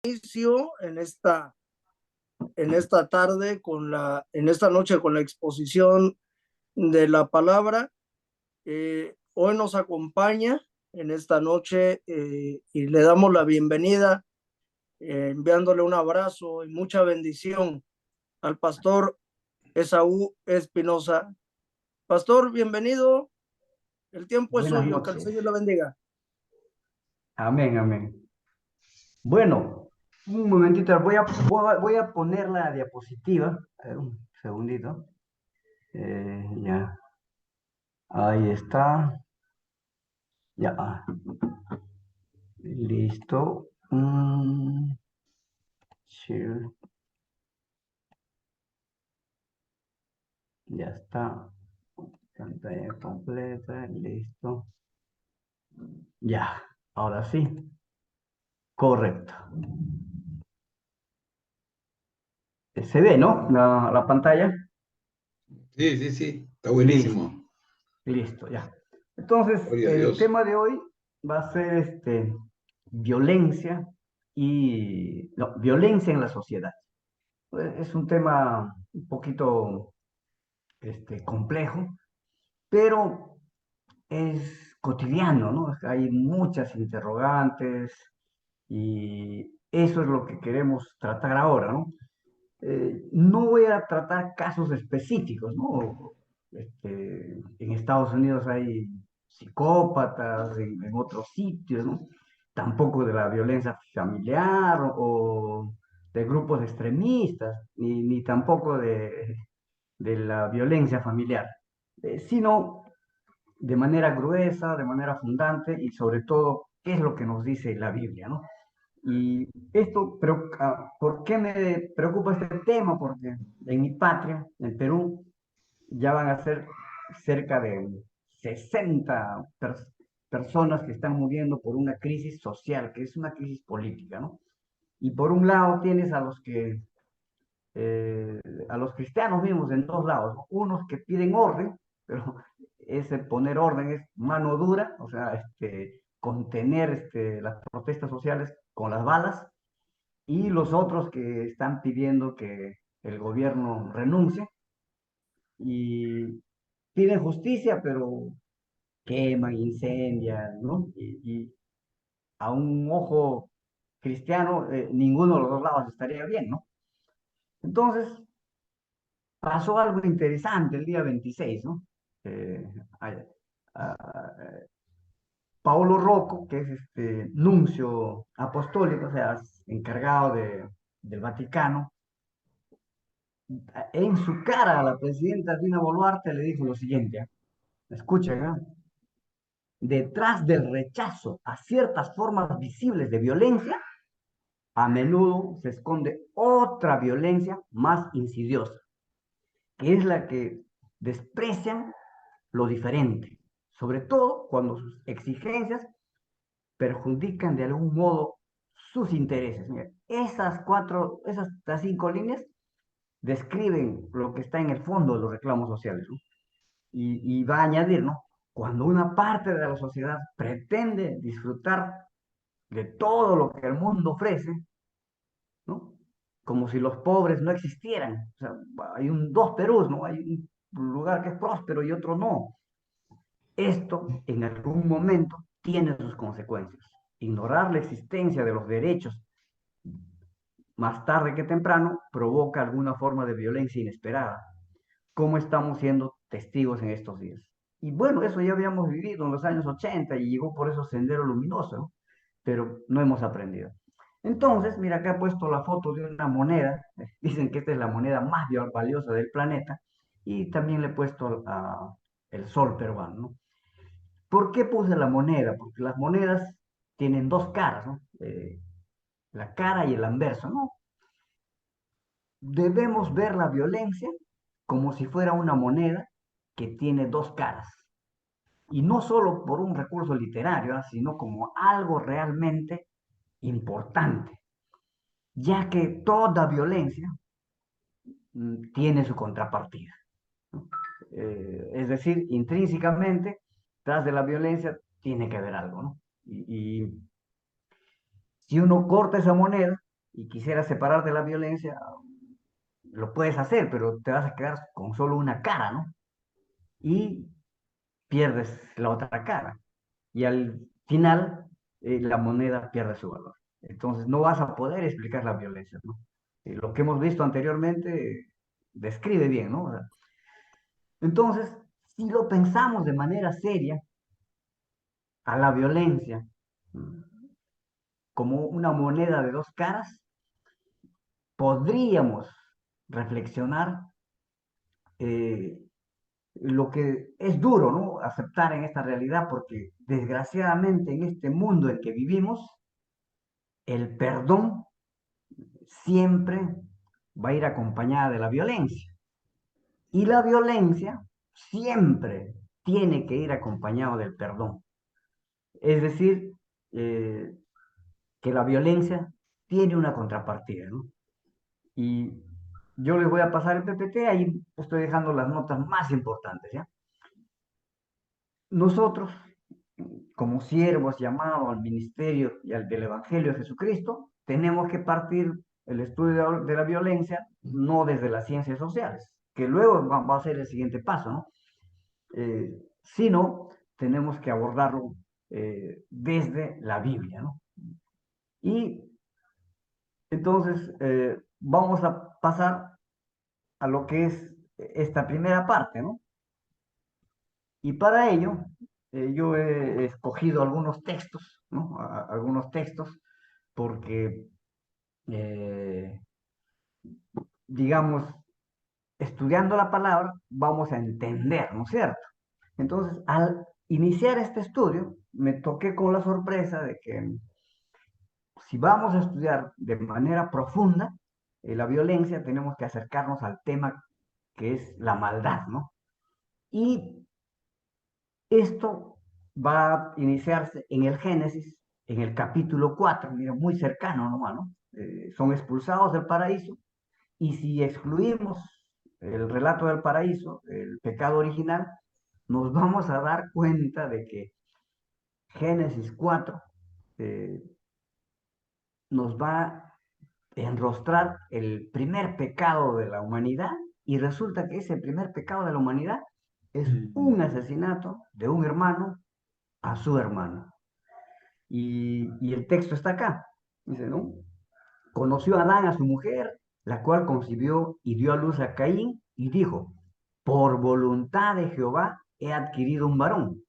inicio en esta tarde en esta noche con la exposición de la palabra. Hoy nos acompaña en esta noche y le damos la bienvenida, enviándole un abrazo y mucha bendición al pastor Esaú Espinosa. Pastor, bienvenido. El tiempo es Buenas suyo. Que el noches. Señor lo bendiga. Amén, amén. Bueno, un momentito, voy a poner la diapositiva. A ver, un segundito. Ya, ahí está. Ya, listo. Share. Ya está. Pantalla completa, listo. Ya, ahora sí. Correcto. Se ve, ¿no? La pantalla. Sí, sí, sí, está Listo, buenísimo. listo, ya. Entonces, Gloria a el Dios. tema de hoy va a ser violencia no, violencia en la sociedad. Pues, es un tema un poquito complejo, pero es cotidiano, ¿no? Hay muchas interrogantes y eso es lo que queremos tratar ahora, ¿no? No voy a tratar casos específicos, ¿no? En Estados Unidos hay psicópatas, en otros sitios, ¿no? Tampoco de la violencia familiar o de grupos extremistas, ni tampoco de la violencia familiar, sino de manera gruesa, de manera fundante y sobre todo, qué es lo que nos dice la Biblia, ¿no? Y esto, pero, ¿por qué me preocupa este tema? Porque en mi patria, en Perú, ya van a ser cerca de 60 personas que están muriendo por una crisis social, que es una crisis política, ¿no? Y por un lado tienes eh, a los cristianos vimos en dos lados, ¿no? Unos que piden orden, pero ese poner orden es mano dura, o sea, contener las protestas sociales con las balas, y los otros que están pidiendo que el gobierno renuncie y piden justicia, pero queman, incendian, ¿no? Y a un ojo cristiano, ninguno de los dos lados estaría bien, ¿no? Entonces, pasó algo interesante el día 26, ¿no? Eh, a- a- Paolo Rocco, que es nuncio apostólico, o sea, encargado del Vaticano, en su cara a la presidenta Dina Boluarte le dijo lo siguiente, escuchen, detrás del rechazo a ciertas formas visibles de violencia, a menudo se esconde otra violencia más insidiosa, que es la que desprecian lo diferente, sobre todo cuando sus exigencias perjudican de algún modo sus intereses. Mira, las 5 líneas describen lo que está en el fondo de los reclamos sociales, ¿no? Y va a añadir, ¿no? Cuando una parte de la sociedad pretende disfrutar de todo lo que el mundo ofrece, ¿no? Como si los pobres no existieran. O sea, hay dos Perús, ¿no? Hay un lugar que es próspero y otro no. Esto en algún momento tiene sus consecuencias. Ignorar la existencia de los derechos más tarde que temprano provoca alguna forma de violencia inesperada, como estamos siendo testigos en estos días. Y bueno, eso ya habíamos vivido en los años 80 y llegó por eso Sendero Luminoso, ¿no? Pero no hemos aprendido. Entonces, mira, acá he puesto la foto de una moneda, dicen que esta es la moneda más valiosa del planeta, y también le he puesto el sol peruano, ¿no? ¿Por qué puse la moneda? Porque las monedas tienen dos caras, ¿no? La cara y el anverso, ¿no? Debemos ver la violencia como si fuera una moneda que tiene dos caras. Y no solo por un recurso literario, ¿ah? Sino como algo realmente importante, ya que toda violencia tiene su contrapartida, ¿no? Es decir, intrínsecamente, tras de la violencia tiene que haber algo, ¿no? Y si uno corta esa moneda, y quisieras separar de la violencia, lo puedes hacer, pero te vas a quedar con solo una cara, ¿no? Y pierdes la otra cara. Y al final, la moneda pierde su valor. Entonces, no vas a poder explicar la violencia, ¿no? Lo que hemos visto anteriormente describe bien, ¿no? O sea, entonces, si lo pensamos de manera seria, a la violencia como una moneda de dos caras, podríamos reflexionar lo que es duro, ¿no? Aceptar en esta realidad, porque desgraciadamente en este mundo en que vivimos, el perdón siempre va a ir acompañada de la violencia. Y la violencia siempre tiene que ir acompañado del perdón. Es decir, eh, que la violencia tiene una contrapartida, ¿no? Y yo les voy a pasar el PPT, ahí estoy dejando las notas más importantes, ¿ya? Nosotros, como siervos llamados al ministerio y al del Evangelio de Jesucristo, tenemos que partir el estudio de la violencia no desde las ciencias sociales, que luego va a ser el siguiente paso, ¿no? Sino tenemos que abordarlo desde la Biblia, ¿no? Y entonces vamos a pasar a lo que es esta primera parte, ¿no? Y para ello, yo he escogido algunos textos, ¿no? Algunos textos, porque, eh, digamos, estudiando la palabra, vamos a entender, ¿no es cierto? Entonces, al iniciar este estudio, me toqué con la sorpresa de que si vamos a estudiar de manera profunda la violencia, tenemos que acercarnos al tema que es la maldad, ¿no? Y esto va a iniciarse en el Génesis, en el capítulo 4, mira, muy cercano nomás, ¿no? Son expulsados del paraíso, y si excluimos el relato del paraíso, el pecado original, nos vamos a dar cuenta de que Génesis 4 eh, nos va a enrostrar el primer pecado de la humanidad, y resulta que ese primer pecado de la humanidad es un asesinato de un hermano a su hermano. Y el texto está acá. Dice, ¿no? Conoció a Adán a su mujer, la cual concibió y dio a luz a Caín, y dijo, por voluntad de Jehová he adquirido un varón.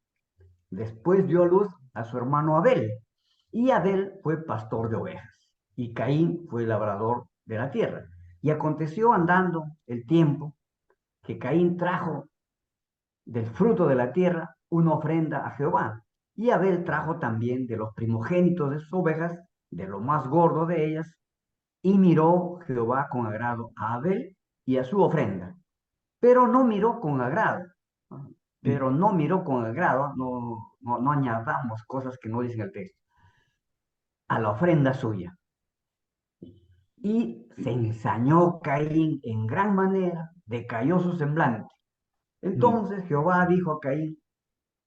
Después dio a luz a su hermano Abel, y Abel fue pastor de ovejas, y Caín fue labrador de la tierra. Y aconteció andando el tiempo que Caín trajo del fruto de la tierra una ofrenda a Jehová. Y Abel trajo también de los primogénitos de sus ovejas, de lo más gordo de ellas, y miró Jehová con agrado a Abel y a su ofrenda. Pero no miró con agrado, pero no miró con agrado, no añadamos cosas que no dicen el texto, a la ofrenda suya. Y se ensañó Caín en gran manera, decayó su semblante. Entonces Jehová dijo a Caín,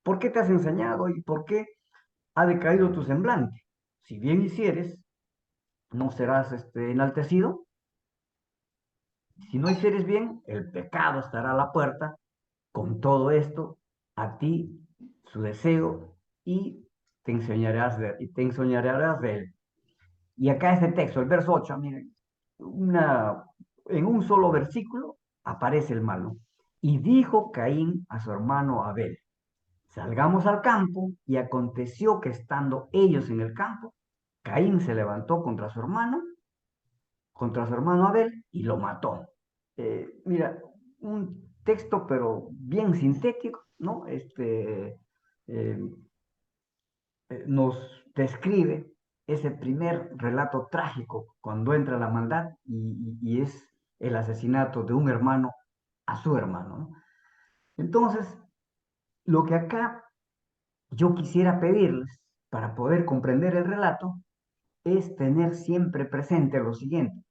¿por qué te has ensañado y por qué ha decaído tu semblante? Si bien hicieres, no serás enaltecido. Si no hicieres bien, el pecado estará a la puerta. Con todo esto, a ti su deseo, y te enseñarás de él. Y acá este texto, el verso 8, miren, en un solo versículo aparece el malo. Y dijo Caín a su hermano Abel, salgamos al campo, y aconteció que estando ellos en el campo, Caín se levantó contra su hermano Abel, y lo mató. Mira, un texto pero bien sintético, ¿no? Nos describe ese primer relato trágico cuando entra la maldad, y es el asesinato de un hermano a su hermano, ¿no? Entonces, lo que acá yo quisiera pedirles para poder comprender el relato es tener siempre presente lo siguiente,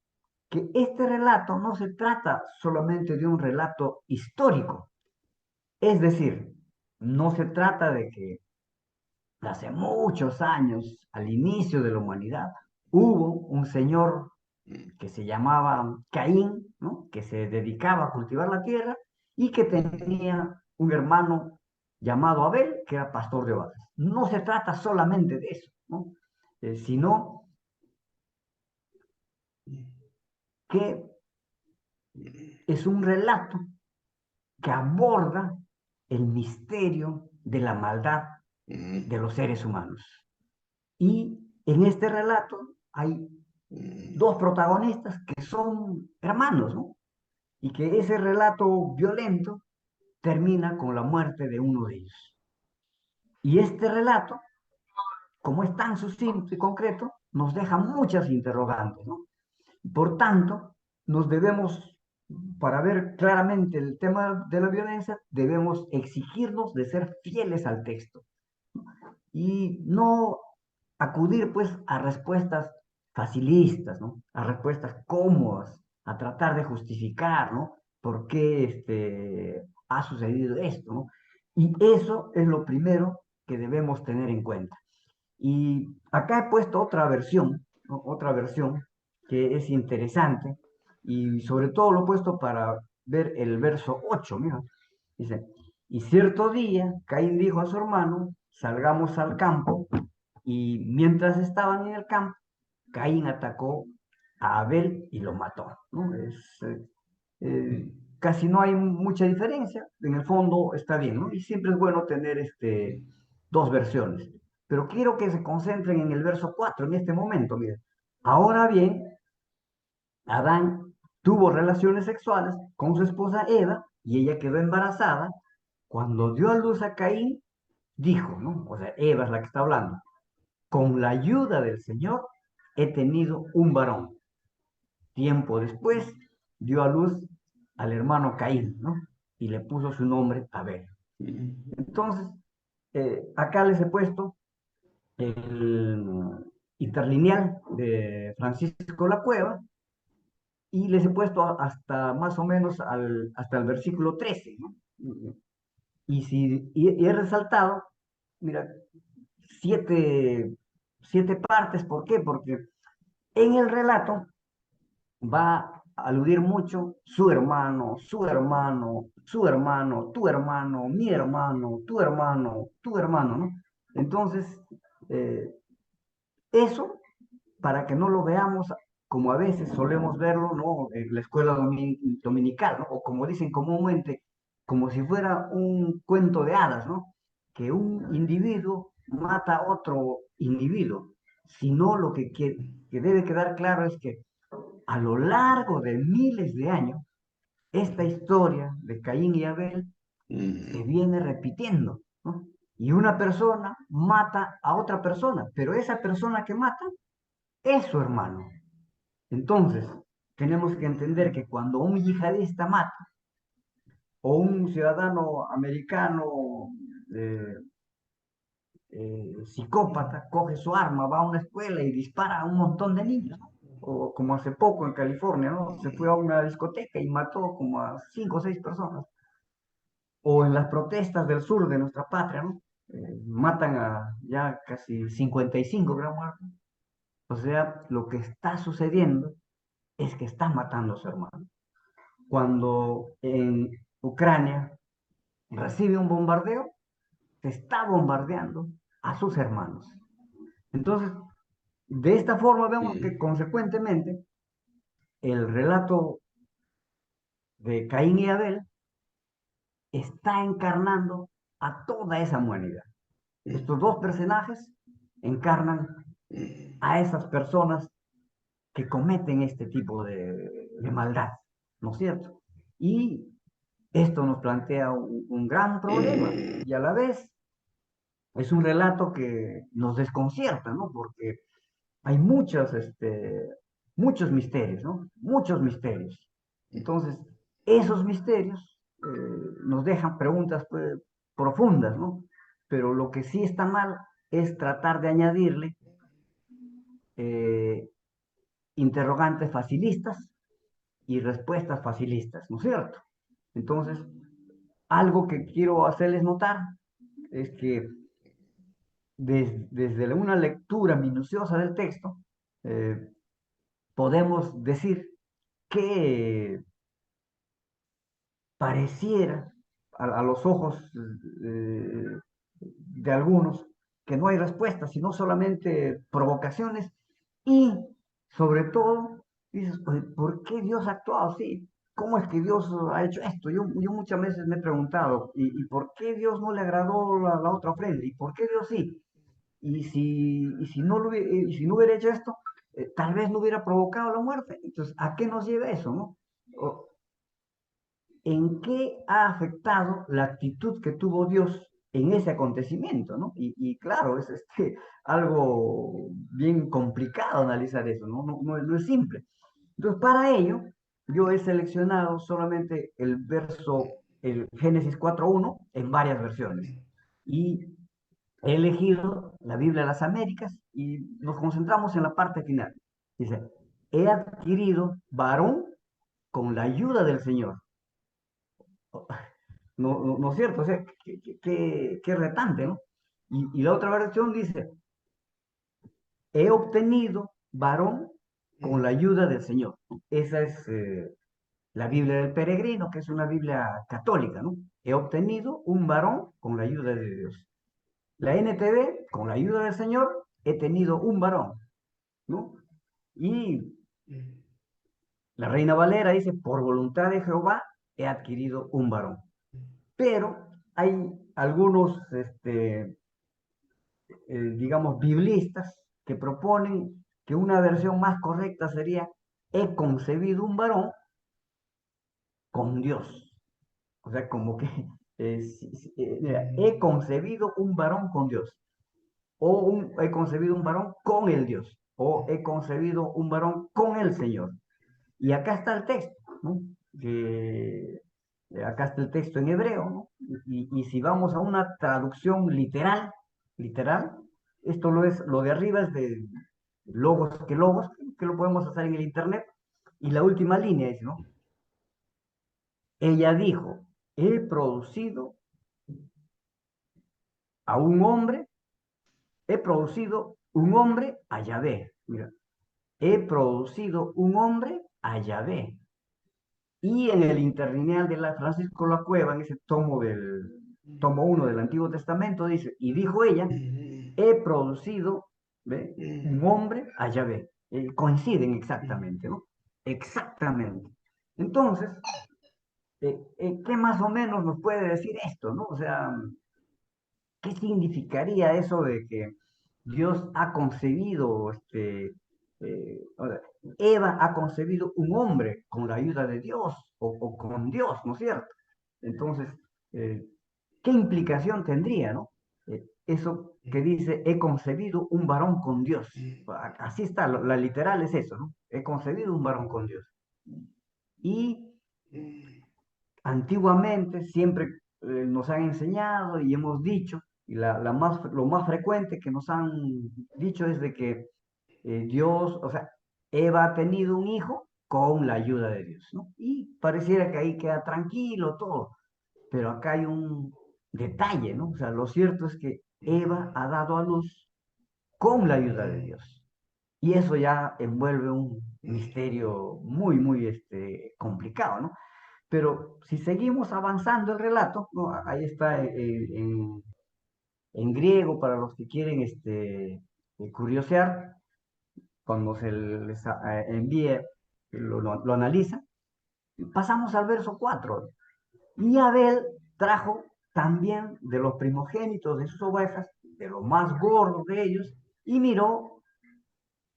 que este relato no se trata solamente de un relato histórico, es decir, no se trata de que hace muchos años, al inicio de la humanidad, hubo un señor que se llamaba Caín, ¿no? Que se dedicaba a cultivar la tierra y que tenía un hermano llamado Abel, que era pastor de ovejas. No se trata solamente de eso, ¿no? Sino que es un relato que aborda el misterio de la maldad de los seres humanos. Y en este relato hay dos protagonistas que son hermanos, ¿no? Y que ese relato violento termina con la muerte de uno de ellos. Y este relato, como es tan sucinto y concreto, nos deja muchas interrogantes, ¿no? Por tanto, nos debemos, para ver claramente el tema de la violencia, debemos exigirnos de ser fieles al texto y no acudir pues a respuestas facilistas, ¿no? A respuestas cómodas, a tratar de justificar, ¿no? ¿Por qué ha sucedido esto, ¿no? Y eso es lo primero que debemos tener en cuenta. Y acá he puesto otra versión, ¿no? Otra versión que es interesante y sobre todo lo he puesto para ver el verso 8, mira. Dice, y cierto día Caín dijo a su hermano, salgamos al campo, y mientras estaban en el campo, Caín atacó a Abel y lo mató, ¿no? Casi no hay mucha diferencia, en el fondo está bien, ¿no? Y siempre es bueno tener dos versiones. Pero quiero que se concentren en el verso 4 en este momento, miren. Ahora bien, Adán tuvo relaciones sexuales con su esposa Eva y ella quedó embarazada. Cuando dio a luz a Caín, dijo, ¿no? O sea, Eva es la que está hablando. Con la ayuda del Señor he tenido un varón. Tiempo después dio a luz al hermano Caín, ¿no? Y le puso su nombre Abel. Entonces, acá les he puesto el interlineal de Francisco La Cueva y les he puesto hasta más o menos hasta el versículo 13, ¿no? Y he resaltado, mira, siete partes. ¿Por qué? Porque en el relato va a aludir mucho su hermano, su hermano, su hermano, tu hermano, mi hermano, tu hermano, tu hermano, ¿no? Entonces, eh, eso para que no lo veamos como a veces solemos verlo, ¿no? En la escuela dominical, ¿no? O como dicen comúnmente, como si fuera un cuento de hadas, ¿no? Que un individuo mata a otro individuo, sino lo que debe quedar claro es que a lo largo de miles de años, esta historia de Caín y Abel se viene repitiendo, ¿no? Y una persona mata a otra persona, pero esa persona que mata es su hermano. Entonces, tenemos que entender que cuando un yihadista mata, o un ciudadano americano eh, psicópata coge su arma, va a una escuela y dispara a un montón de niños, ¿no? O como hace poco en California, ¿no? Se fue a una discoteca y mató como a 5 o 6 personas. O en las protestas del sur de nuestra patria, ¿no? Matan a ya casi 55 que han muerto. O sea, lo que está sucediendo es que están matando a su hermano. Cuando en Ucrania recibe un bombardeo, se está bombardeando a sus hermanos. Entonces, de esta forma vemos que consecuentemente el relato de Caín y Abel está encarnando a toda esa humanidad. Estos dos personajes encarnan a esas personas que cometen este tipo de maldad, ¿no es cierto? Y esto nos plantea un gran problema y a la vez es un relato que nos desconcierta, ¿no? Porque hay muchos misterios, ¿no? Muchos misterios. Entonces, esos misterios nos dejan preguntas pues, profundas, ¿no? Pero lo que sí está mal es tratar de añadirle eh, interrogantes facilistas y respuestas facilistas, ¿no es cierto? Entonces, algo que quiero hacerles notar es que desde una lectura minuciosa del texto, eh, podemos decir que pareciera a los ojos de algunos que no hay respuesta, sino solamente provocaciones y sobre todo dices, pues, ¿por qué Dios ha actuado así? ¿Cómo es que Dios ha hecho esto? Yo muchas veces me he preguntado, ¿y por qué Dios no le agradó la otra ofrenda? ¿Y por qué Dios sí? Y si no hubiera hecho esto, tal vez no hubiera provocado la muerte. Entonces, ¿a qué nos lleva eso, no? O, ¿en qué ha afectado la actitud que tuvo Dios en ese acontecimiento, ¿no? Y claro, es algo bien complicado analizar eso, ¿no? No es simple. Entonces, para ello, yo he seleccionado solamente el verso, el Génesis 4.1, en varias versiones. Y he elegido la Biblia de las Américas y nos concentramos en la parte final. Dice, he adquirido varón con la ayuda del Señor. No es cierto, o sea, qué retante, ¿no? Y la otra versión dice, he obtenido varón con la ayuda del Señor. Esa es la Biblia del Peregrino, que es una Biblia católica, ¿no? He obtenido un varón con la ayuda de Dios. La NTV, con la ayuda del Señor, he tenido un varón, ¿no? Y la Reina Valera dice, por voluntad de Jehová he adquirido un varón. Pero hay algunos, digamos, biblistas que proponen que una versión más correcta sería, he concebido un varón con Dios. O sea, como que mira, he concebido un varón con Dios. He concebido un varón con el Dios. O he concebido un varón con el Señor. Y acá está el texto, ¿no? Acá está el texto en hebreo, ¿no? Y si vamos a una traducción literal, esto lo de arriba es de logos, que lo podemos hacer en el internet, y la última línea dice, ¿no? Ella dijo, he producido a un hombre, he producido un hombre a Yahvé, mira, he producido un hombre a Yahvé. Y en el interlineal de la Francisco La Cueva, en ese tomo 1 del Antiguo Testamento, dice, y dijo ella, he producido, ¿ve?, un hombre a Yahvé. Coinciden exactamente, ¿no? Exactamente. Entonces, ¿qué más o menos nos puede decir esto, no? O sea, ¿qué significaría eso de que Dios ha concebido, o sea, Eva ha concebido un hombre con la ayuda de Dios o con Dios, ¿no es cierto? Entonces, eh, ¿qué implicación tendría, no? Eso que dice, he concebido un varón con Dios. Así está, la literal es eso, ¿no? He concebido un varón con Dios. Y antiguamente siempre nos han enseñado y hemos dicho, y lo más frecuente que nos han dicho es de que Dios, o sea, Eva ha tenido un hijo con la ayuda de Dios, ¿no? Y pareciera que ahí queda tranquilo todo, pero acá hay un detalle, ¿no? O sea, lo cierto es que Eva ha dado a luz con la ayuda de Dios. Y eso ya envuelve un misterio muy, complicado, ¿no? Pero si seguimos avanzando el relato, ¿no? Ahí está en griego para los que quieren curiosear, cuando se les envíe, lo analizan. Pasamos al verso 4. Y Abel trajo también de los primogénitos de sus ovejas, de los más gordos de ellos, y miró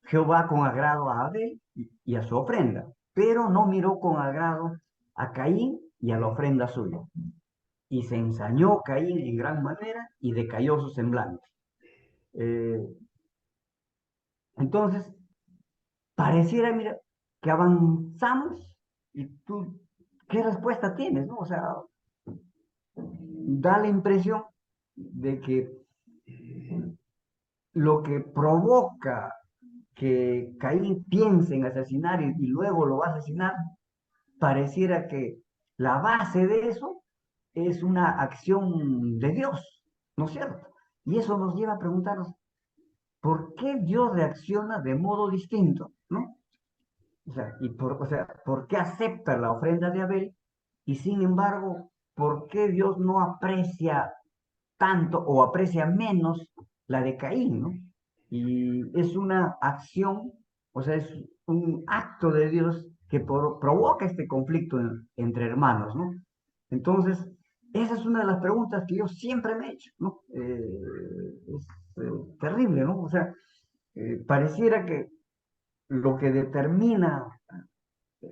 Jehová con agrado a Abel y a su ofrenda, pero no miró con agrado a Caín y a la ofrenda suya. Y se ensañó Caín en gran manera y decayó su semblante. Eh, entonces, pareciera, mira, que avanzamos y tú, ¿qué respuesta tienes, no? O sea, da la impresión de que lo que provoca que Caín piense en asesinar y luego lo va a asesinar, pareciera que la base de eso es una acción de Dios, ¿no es cierto? Y eso nos lleva a preguntarnos, ¿por qué Dios reacciona de modo distinto, ¿no? O sea, ¿por qué acepta la ofrenda de Abel? Y sin embargo, ¿por qué Dios no aprecia tanto o aprecia menos la de Caín, ¿no? Y es una acción, o sea, es un acto de Dios que provoca este conflicto entre hermanos, ¿no? Entonces, esa es una de las preguntas que yo siempre me he hecho, ¿no? Es terrible, ¿no? O sea, pareciera que lo que determina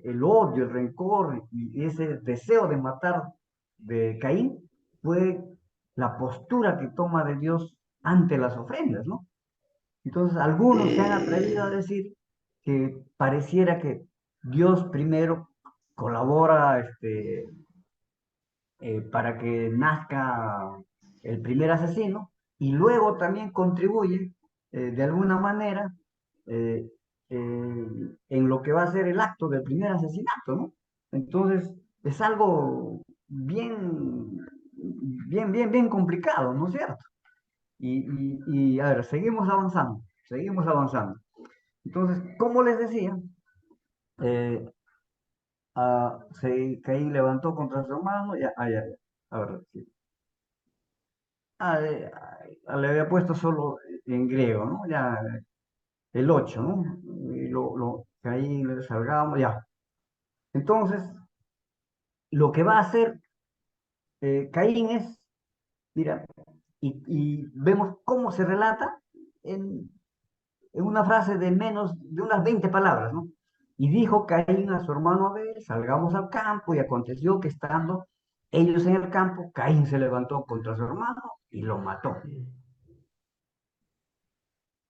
el odio, el rencor y ese deseo de matar de Caín fue la postura que toma de Dios ante las ofrendas, ¿no? Entonces, algunos se han atrevido a decir que pareciera que Dios primero colabora para que nazca el primer asesino y luego también contribuye de alguna manera eh, en lo que va a ser el acto del primer asesinato, ¿no? Entonces, es algo bien complicado, ¿no es cierto? A ver, seguimos avanzando. Entonces, como les decía, eh, Caín levantó contra su hermano, a ver, sí. Le había puesto solo en griego, ¿no? Ya, el 8, ¿no? Y Caín, salgamos, ya. Entonces, lo que va a hacer Caín es, mira, y vemos cómo se relata en, en una frase de menos de unas 20 palabras, ¿no? Y dijo Caín a su hermano Abel, salgamos al campo, y aconteció que estando ellos en el campo, Caín se levantó contra su hermano y lo mató.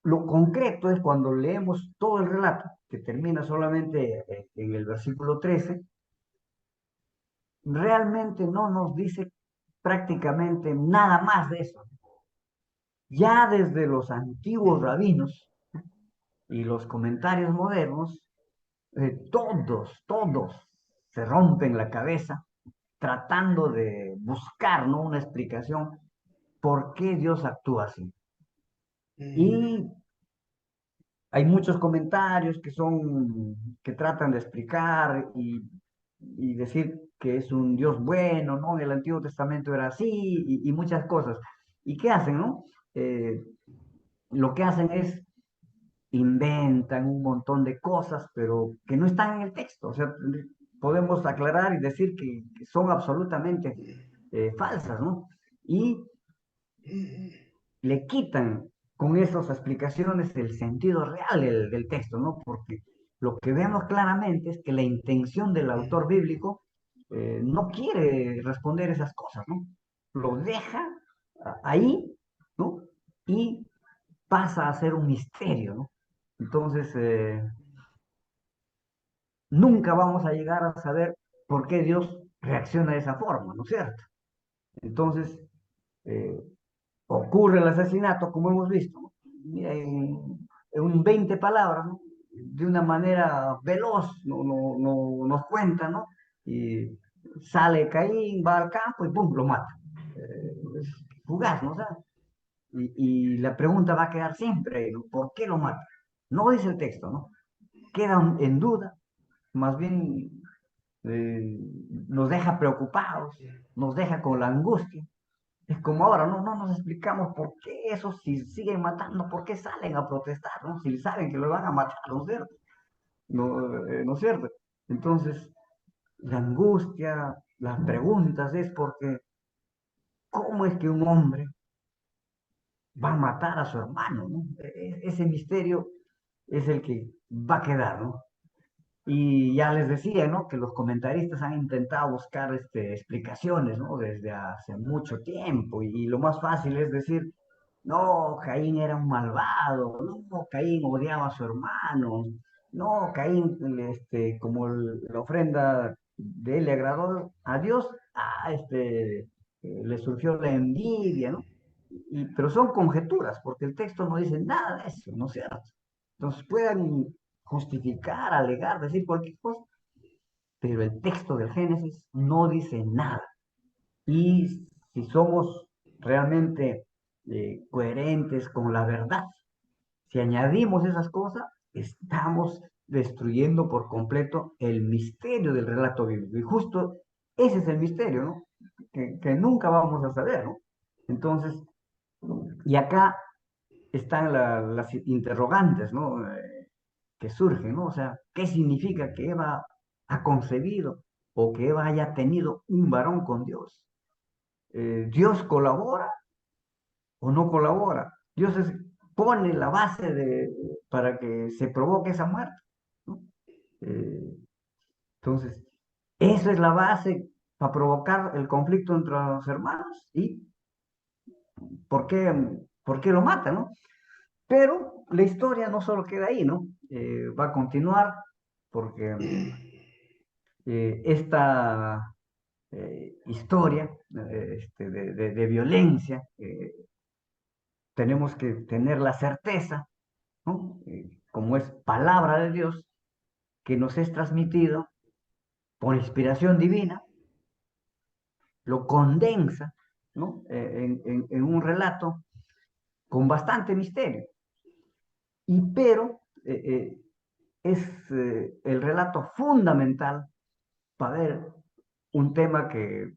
Lo concreto es cuando leemos todo el relato, que termina solamente en el versículo 13, realmente no nos dice prácticamente nada más de eso. Ya desde los antiguos rabinos y los comentarios modernos, todos se rompen la cabeza tratando de buscar, ¿no?, una explicación por qué Dios actúa así. Y hay muchos comentarios que tratan de explicar y decir que es un Dios bueno, ¿no? En el Antiguo Testamento era así y muchas cosas. ¿Y qué hacen, no? Lo que hacen es inventan un montón de cosas, pero que no están en el texto. O sea, podemos aclarar y decir que son absolutamente falsas, ¿no? Y le quitan con esas explicaciones el sentido real del texto, ¿no? Porque lo que vemos claramente es que la intención del autor bíblico no quiere responder esas cosas, ¿no? Lo deja ahí, ¿no? Y pasa a ser un misterio, ¿no? Entonces, nunca vamos a llegar a saber por qué Dios reacciona de esa forma, ¿no es cierto? Entonces, eh, ocurre el asesinato, como hemos visto, ¿no? En un 20 palabras, ¿no? De una manera veloz, nos cuenta, ¿no? Y sale Caín, va al campo y ¡pum!, lo mata. Es fugaz, ¿no? O sea, y la pregunta va a quedar siempre, ¿no? ¿Por qué lo mata? No dice el texto, ¿no? Queda en duda, más bien eh, nos deja preocupados, nos deja con la angustia. Es como ahora, no nos explicamos por qué esos si siguen matando, por qué salen a protestar, ¿no? Si saben que lo van a matar, ¿no es cierto? ¿No es cierto? Entonces, la angustia, las preguntas es porque, ¿cómo es que un hombre va a matar a su hermano, ¿no? Ese misterio es el que va a quedar, ¿no? Y ya les decía, ¿no?, que los comentaristas han intentado buscar explicaciones, ¿no?, desde hace mucho tiempo, y lo más fácil es decir, no, Caín era un malvado, no, Caín odiaba a su hermano, no, Caín, como la ofrenda de él le agradó a Dios, le surgió la envidia, ¿no? Pero son conjeturas, porque el texto no dice nada de eso, ¿no es cierto? Entonces pueden justificar, alegar, decir cualquier cosa, pero el texto del Génesis no dice nada. Y si somos realmente coherentes con la verdad, si añadimos esas cosas, estamos destruyendo por completo el misterio del relato bíblico. Y justo ese es el misterio, ¿no? Que nunca vamos a saber, ¿no? Entonces, y acá están las interrogantes, ¿no? Que surgen, ¿no? O sea, ¿qué significa que Eva ha concebido o que Eva haya tenido un varón con Dios? ¿Dios colabora o no colabora? Pone la base para que se provoque esa muerte, ¿no? Eh, entonces, esa es la base para provocar el conflicto entre los hermanos y por qué, por qué lo mata, ¿no? Pero la historia no solo queda ahí, ¿no? Va a continuar porque esta historia de violencia, tenemos que tener la certeza, ¿no? Como es palabra de Dios, que nos es transmitido por inspiración divina, lo condensa, ¿no? En un relato con bastante misterio. Pero es el relato fundamental para ver un tema que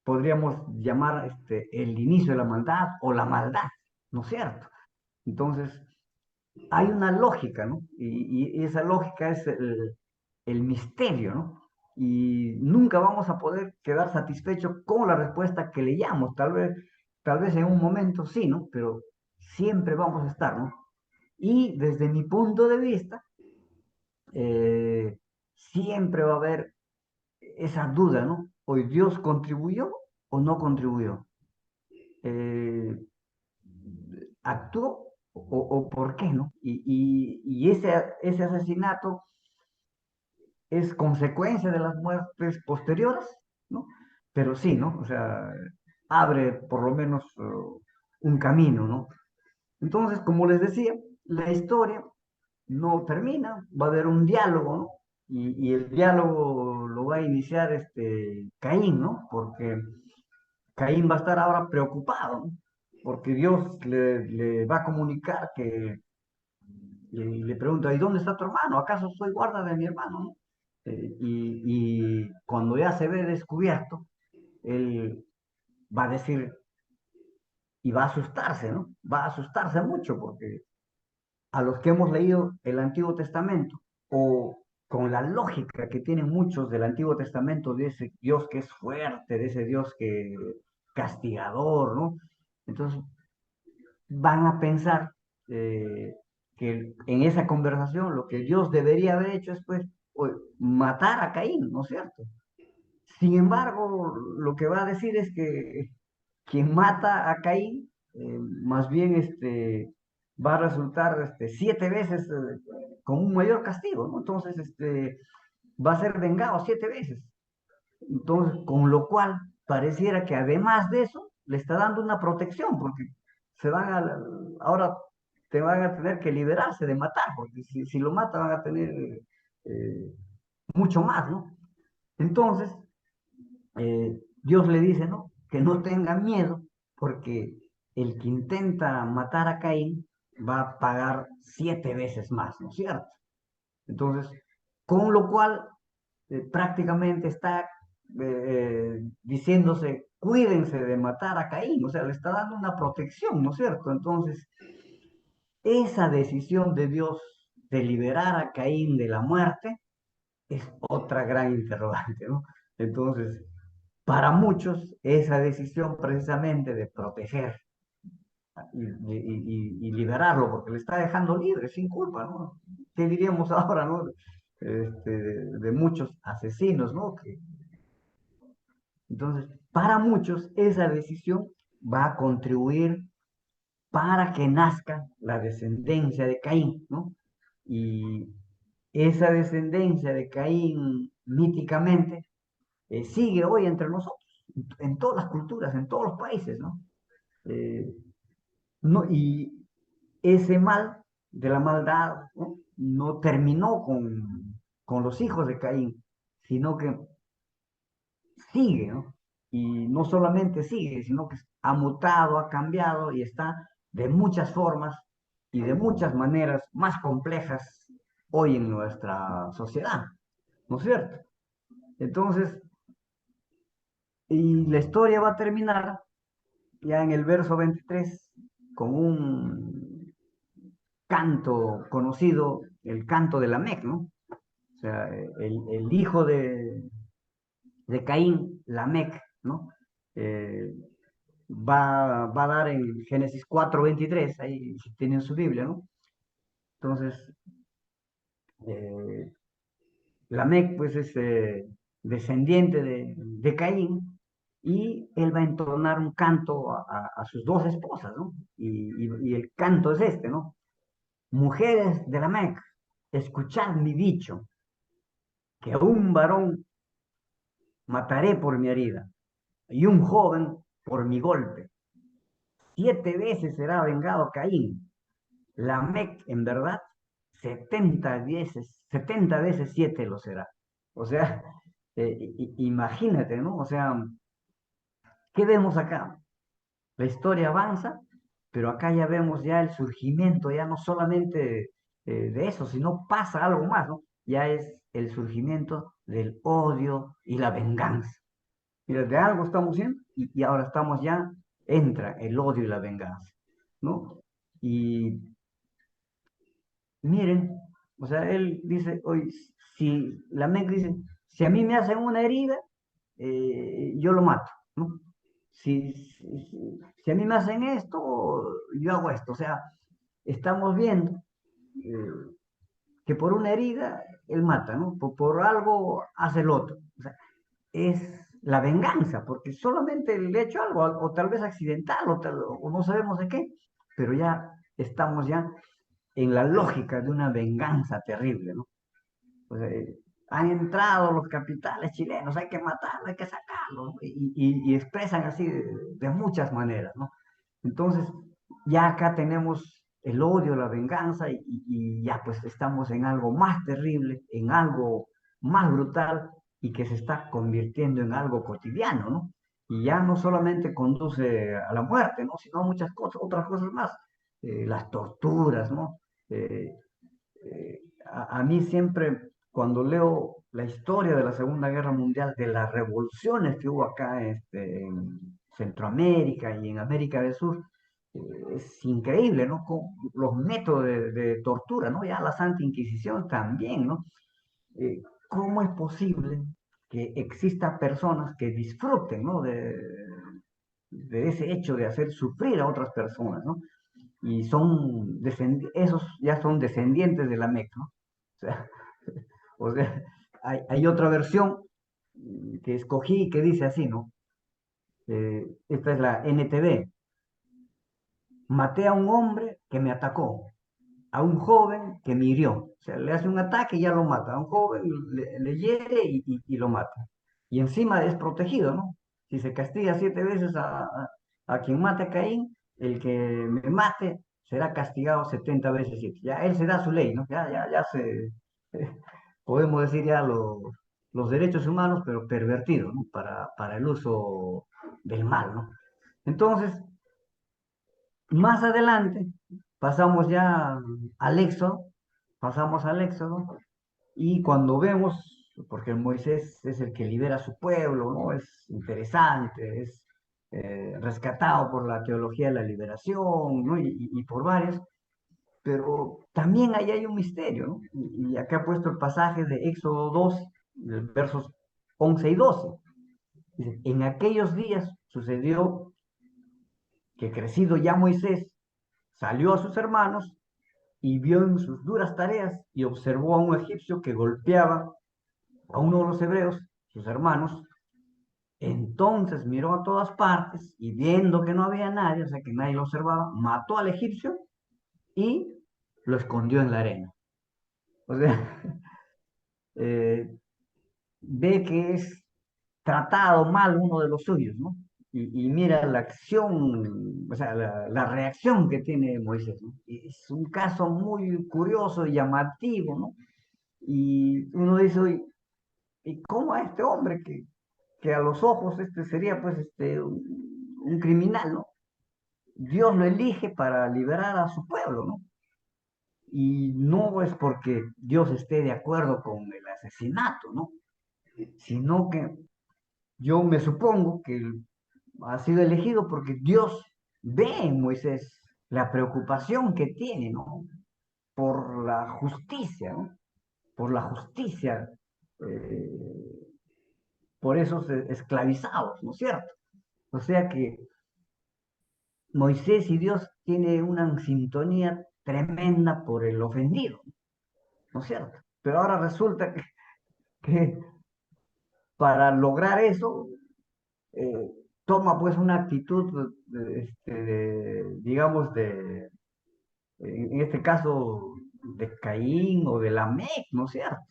podríamos llamar el inicio de la maldad o la maldad, ¿no es cierto? Entonces, hay una lógica, ¿no? Y esa lógica es el misterio, ¿no? Y nunca vamos a poder quedar satisfechos con la respuesta que leíamos. Tal vez en un momento sí, ¿no? Pero siempre vamos a estar, ¿no? Y desde mi punto de vista, siempre va a haber esa duda, ¿no? ¿Hoy Dios contribuyó o no contribuyó? Eh, ¿Actuó o por qué, no? Y ese asesinato es consecuencia de las muertes posteriores, ¿no? Pero sí, ¿no? O sea, abre por lo menos un camino, ¿no? Entonces, como les decía, la historia no termina, va a haber un diálogo, ¿no? Y el diálogo lo va a iniciar Caín, ¿no? Porque Caín va a estar ahora preocupado, ¿no? Porque Dios le va a comunicar que le pregunta, ¿y dónde está tu hermano? ¿Acaso soy guarda de mi hermano? ¿No? Y cuando ya se ve descubierto, él va a decir, y va a asustarse, ¿no? Va a asustarse mucho porque a los que hemos leído el Antiguo Testamento o con la lógica que tienen muchos del Antiguo Testamento de ese Dios que es fuerte, de ese Dios que castigador, ¿no? Entonces van a pensar que en esa conversación lo que Dios debería haber hecho es pues matar a Caín, ¿no es cierto? Sin embargo, lo que va a decir es que quien mata a Caín, más bien va a resultar 7 veces con un mayor castigo, ¿no? Entonces, va a ser vengado 7 veces. Entonces, con lo cual, pareciera que además de eso, le está dando una protección, porque ahora te van a tener que liberarse de matar, porque si lo matan van a tener eh, mucho más, ¿no? Entonces, Dios le dice, ¿no? Que no tenga miedo, porque el que intenta matar a Caín va a pagar 7 veces más, ¿no es cierto? Entonces, con lo cual prácticamente está diciéndose, cuídense de matar a Caín, o sea, le está dando una protección, ¿no es cierto? Entonces, esa decisión de Dios de liberar a Caín de la muerte es otra gran interrogante, ¿no? Entonces, para muchos, esa decisión precisamente de proteger y liberarlo, porque le está dejando libre, sin culpa, ¿no? ¿Qué diríamos ahora, ¿no? De muchos asesinos, ¿no? Entonces, para muchos, esa decisión va a contribuir para que nazca la descendencia de Caín, ¿no? Y esa descendencia de Caín míticamente sigue hoy entre nosotros, en todas las culturas, en todos los países, ¿no? Eh, no y ese mal de la maldad, ¿no? No terminó con los hijos de Caín, sino que sigue, ¿no? Y no solamente sigue, sino que ha mutado, ha cambiado y está de muchas formas y de muchas maneras más complejas hoy en nuestra sociedad, ¿no es cierto? Entonces, y la historia va a terminar ya en el verso 23 con un canto conocido, el canto de Lamec, ¿no? O sea, el hijo de Caín, Lamec, ¿no? Eh, va a dar en Génesis 4:23, ahí si tienen su Biblia, ¿no? Entonces, eh, Lamec, pues, es descendiente de Caín, y él va a entonar un canto a sus dos esposas, ¿no? Y el canto es este, ¿no? Mujeres de Lamec, escuchad mi dicho, que un varón mataré por mi herida, y un joven por mi golpe. 7 veces será vengado Caín. Lamec, en verdad, 70 veces 7 lo será. O sea, imagínate, ¿no? O sea, ¿qué vemos acá? La historia avanza, pero acá ya vemos ya el surgimiento, ya no solamente de eso, sino pasa algo más, ¿no? Ya es el surgimiento del odio y la venganza. Mira, de algo estamos viendo y ahora estamos ya, entra el odio y la venganza, ¿no? Y miren, o sea, él dice, hoy, si la mente dice, si a mí me hacen una herida, yo lo mato, ¿no? Si a mí me hacen esto, yo hago esto. O sea, estamos viendo eh, que por una herida él mata, ¿no? Por algo hace el otro. O sea, es la venganza, porque solamente le he hecho algo, o tal vez accidental, o no sabemos de qué, pero ya estamos ya en la lógica de una venganza terrible, ¿no? Pues, han entrado los capitales chilenos, hay que matarlos, hay que sacarlos, y expresan así de muchas maneras, ¿no? Entonces, ya acá tenemos el odio, la venganza, y ya pues estamos en algo más terrible, en algo más brutal, y que se está convirtiendo en algo cotidiano, ¿no? Y ya no solamente conduce a la muerte, ¿no? Sino a muchas cosas, otras cosas más, las torturas, ¿no? Eh, a mí siempre, cuando leo la historia de la Segunda Guerra Mundial, de las revoluciones que hubo acá en Centroamérica y en América del Sur, es increíble, ¿no? Los métodos de tortura, ¿no? Ya la Santa Inquisición también, ¿no? ¿Cómo es posible que exista personas que disfruten, ¿no? De ese hecho de hacer sufrir a otras personas, ¿no? Y esos ya son descendientes de la Mec, ¿no? O sea, o sea, hay otra versión que escogí que dice así, ¿no? Esta es la NTV. Maté a un hombre que me atacó, a un joven que me hirió. O sea, le hace un ataque y ya lo mata. A un joven le hiere y lo mata. Y encima es protegido, ¿no? Si se castiga 7 veces a quien mate a Caín, el que me mate será castigado 70 veces 7. Ya él se da su ley, ¿no? Ya podemos decir ya los derechos humanos, pero pervertidos, ¿no? Para el uso del mal, ¿no? Entonces, más adelante, pasamos ya al Éxodo, pasamos al Éxodo, y cuando vemos, porque Moisés es el que libera a su pueblo, ¿no? Es interesante, es rescatado por la teología de la liberación, ¿no? Y por varios, pero también ahí hay un misterio, ¿no? Y acá he puesto el pasaje de Éxodo 2, versos 11 y 12. Dice, en aquellos días sucedió que crecido ya Moisés salió a sus hermanos y vio en sus duras tareas y observó a un egipcio que golpeaba a uno de los hebreos, sus hermanos. Entonces miró a todas partes y viendo que no había nadie, o sea que nadie lo observaba, mató al egipcio y lo escondió en la arena. O sea, eh, ve que es tratado mal uno de los suyos, ¿no? Y mira la acción, o sea, la reacción que tiene Moisés, ¿no? Es un caso muy curioso y llamativo, ¿no? Y uno dice, oye, ¿y cómo a este hombre que a los ojos este sería pues un criminal, ¿no? Dios lo elige para liberar a su pueblo, ¿no? Y no es porque Dios esté de acuerdo con el asesinato, ¿no? Sino que yo me supongo que ha sido elegido porque Dios ve en Moisés la preocupación que tiene, ¿no? Por la justicia, ¿no? Por la justicia, eh, por esos esclavizados, ¿no es cierto? O sea que Moisés y Dios tienen una sintonía tremenda por el ofendido, ¿no es cierto? Pero ahora resulta que para lograr eso, eh, toma pues una actitud, digamos, en este caso, de Caín o de Lamec, ¿no es cierto?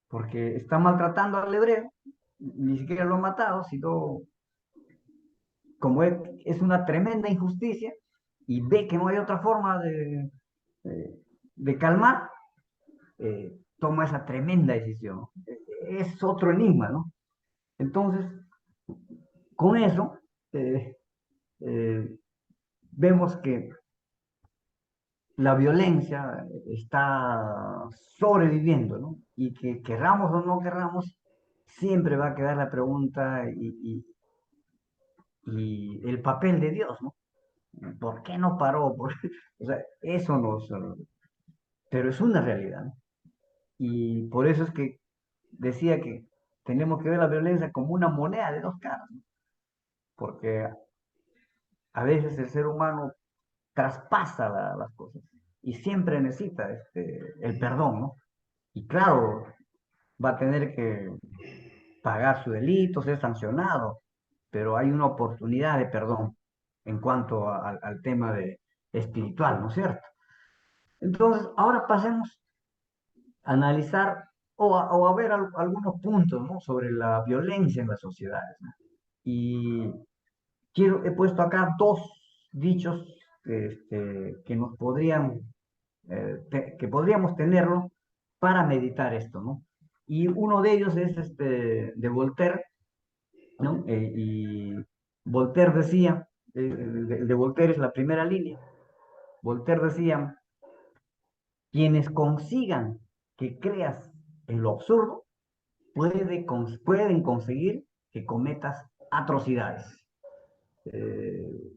Porque está maltratando al hebreo, ni siquiera lo ha matado, sino como es una tremenda injusticia y ve que no hay otra forma eh, de calmar, toma esa tremenda decisión. Es otro enigma, ¿no? Entonces, con eso, eh, eh, vemos que la violencia está sobreviviendo, ¿no? Y que querramos o no querramos, siempre va a quedar la pregunta y el papel de Dios, ¿no? ¿Por qué no paró? O sea, eso nos... Pero es una realidad, ¿no? Y por eso es que decía que tenemos que ver la violencia como una moneda de dos caras, ¿no? Porque a veces el ser humano traspasa las cosas y siempre necesita el perdón, ¿no? Y claro, va a tener que pagar su delito, ser sancionado, pero hay una oportunidad de perdón en cuanto al tema espiritual, ¿no es cierto? Entonces, ahora pasemos a analizar o a ver algunos puntos, ¿no? Sobre la violencia en las sociedades, ¿no? Y he puesto acá dos dichos que nos podrían, que podríamos tenerlo para meditar esto, ¿no? Y uno de ellos es de Voltaire, ¿no? Y Voltaire decía, de Voltaire es la primera línea, Voltaire decía, quienes consigan que creas en lo absurdo, pueden conseguir que cometas atrocidades. Eh,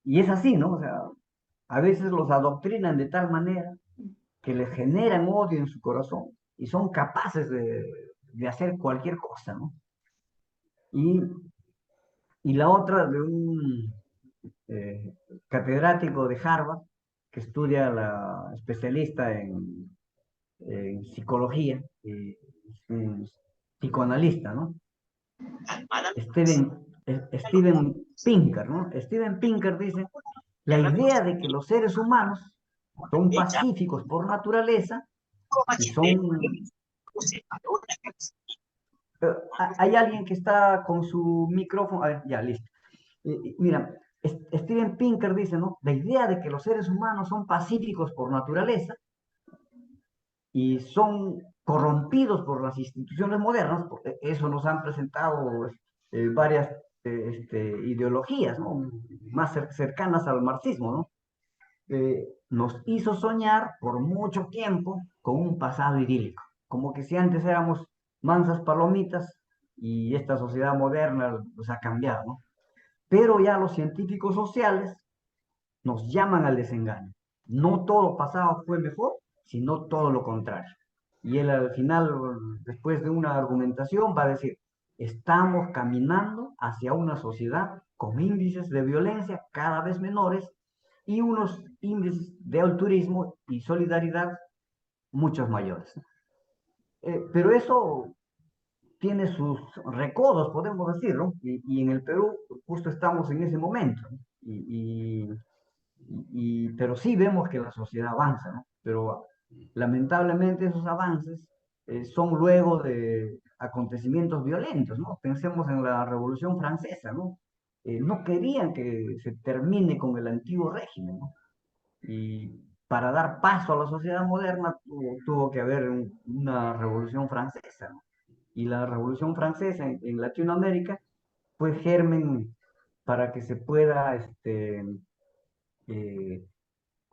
y es así, ¿no? O sea, a veces los adoctrinan de tal manera que les generan odio en su corazón y son capaces de hacer cualquier cosa, ¿no? Y, y la otra de un catedrático de Harvard que estudia la especialista en psicología, y un psicoanalista, ¿no? Steven Pinker, ¿no? Steven Pinker dice, la idea de que los seres humanos son pacíficos por naturaleza y son... hay alguien que está con su micrófono, a ver, ya, listo. Mira, Steven Pinker dice, ¿no? La idea de que los seres humanos son pacíficos por naturaleza y son corrompidos por las instituciones modernas, porque eso nos han presentado varias ideologías, ¿no? Más cercanas al marxismo, ¿no? Nos hizo soñar por mucho tiempo con un pasado idílico, como que si antes éramos mansas palomitas y esta sociedad moderna nos ha cambiado, ¿no? Pero ya los científicos sociales nos llaman al desengaño. No todo pasado fue mejor, sino todo lo contrario. Y él al final, después de una argumentación, va a decir, estamos caminando hacia una sociedad con índices de violencia cada vez menores y unos índices de altruismo y solidaridad muchos mayores. Pero eso tiene sus recodos, podemos decirlo, y en el Perú justo estamos en ese momento, ¿no? Pero sí vemos que la sociedad avanza, ¿no? Pero lamentablemente esos avances son luego de acontecimientos violentos, ¿no? Pensemos en la Revolución Francesa, ¿no? No querían que se termine con el antiguo régimen, ¿no? Y para dar paso a la sociedad moderna tuvo que haber una Revolución Francesa, ¿no? Y la Revolución Francesa en Latinoamérica fue germen para que se pueda eh,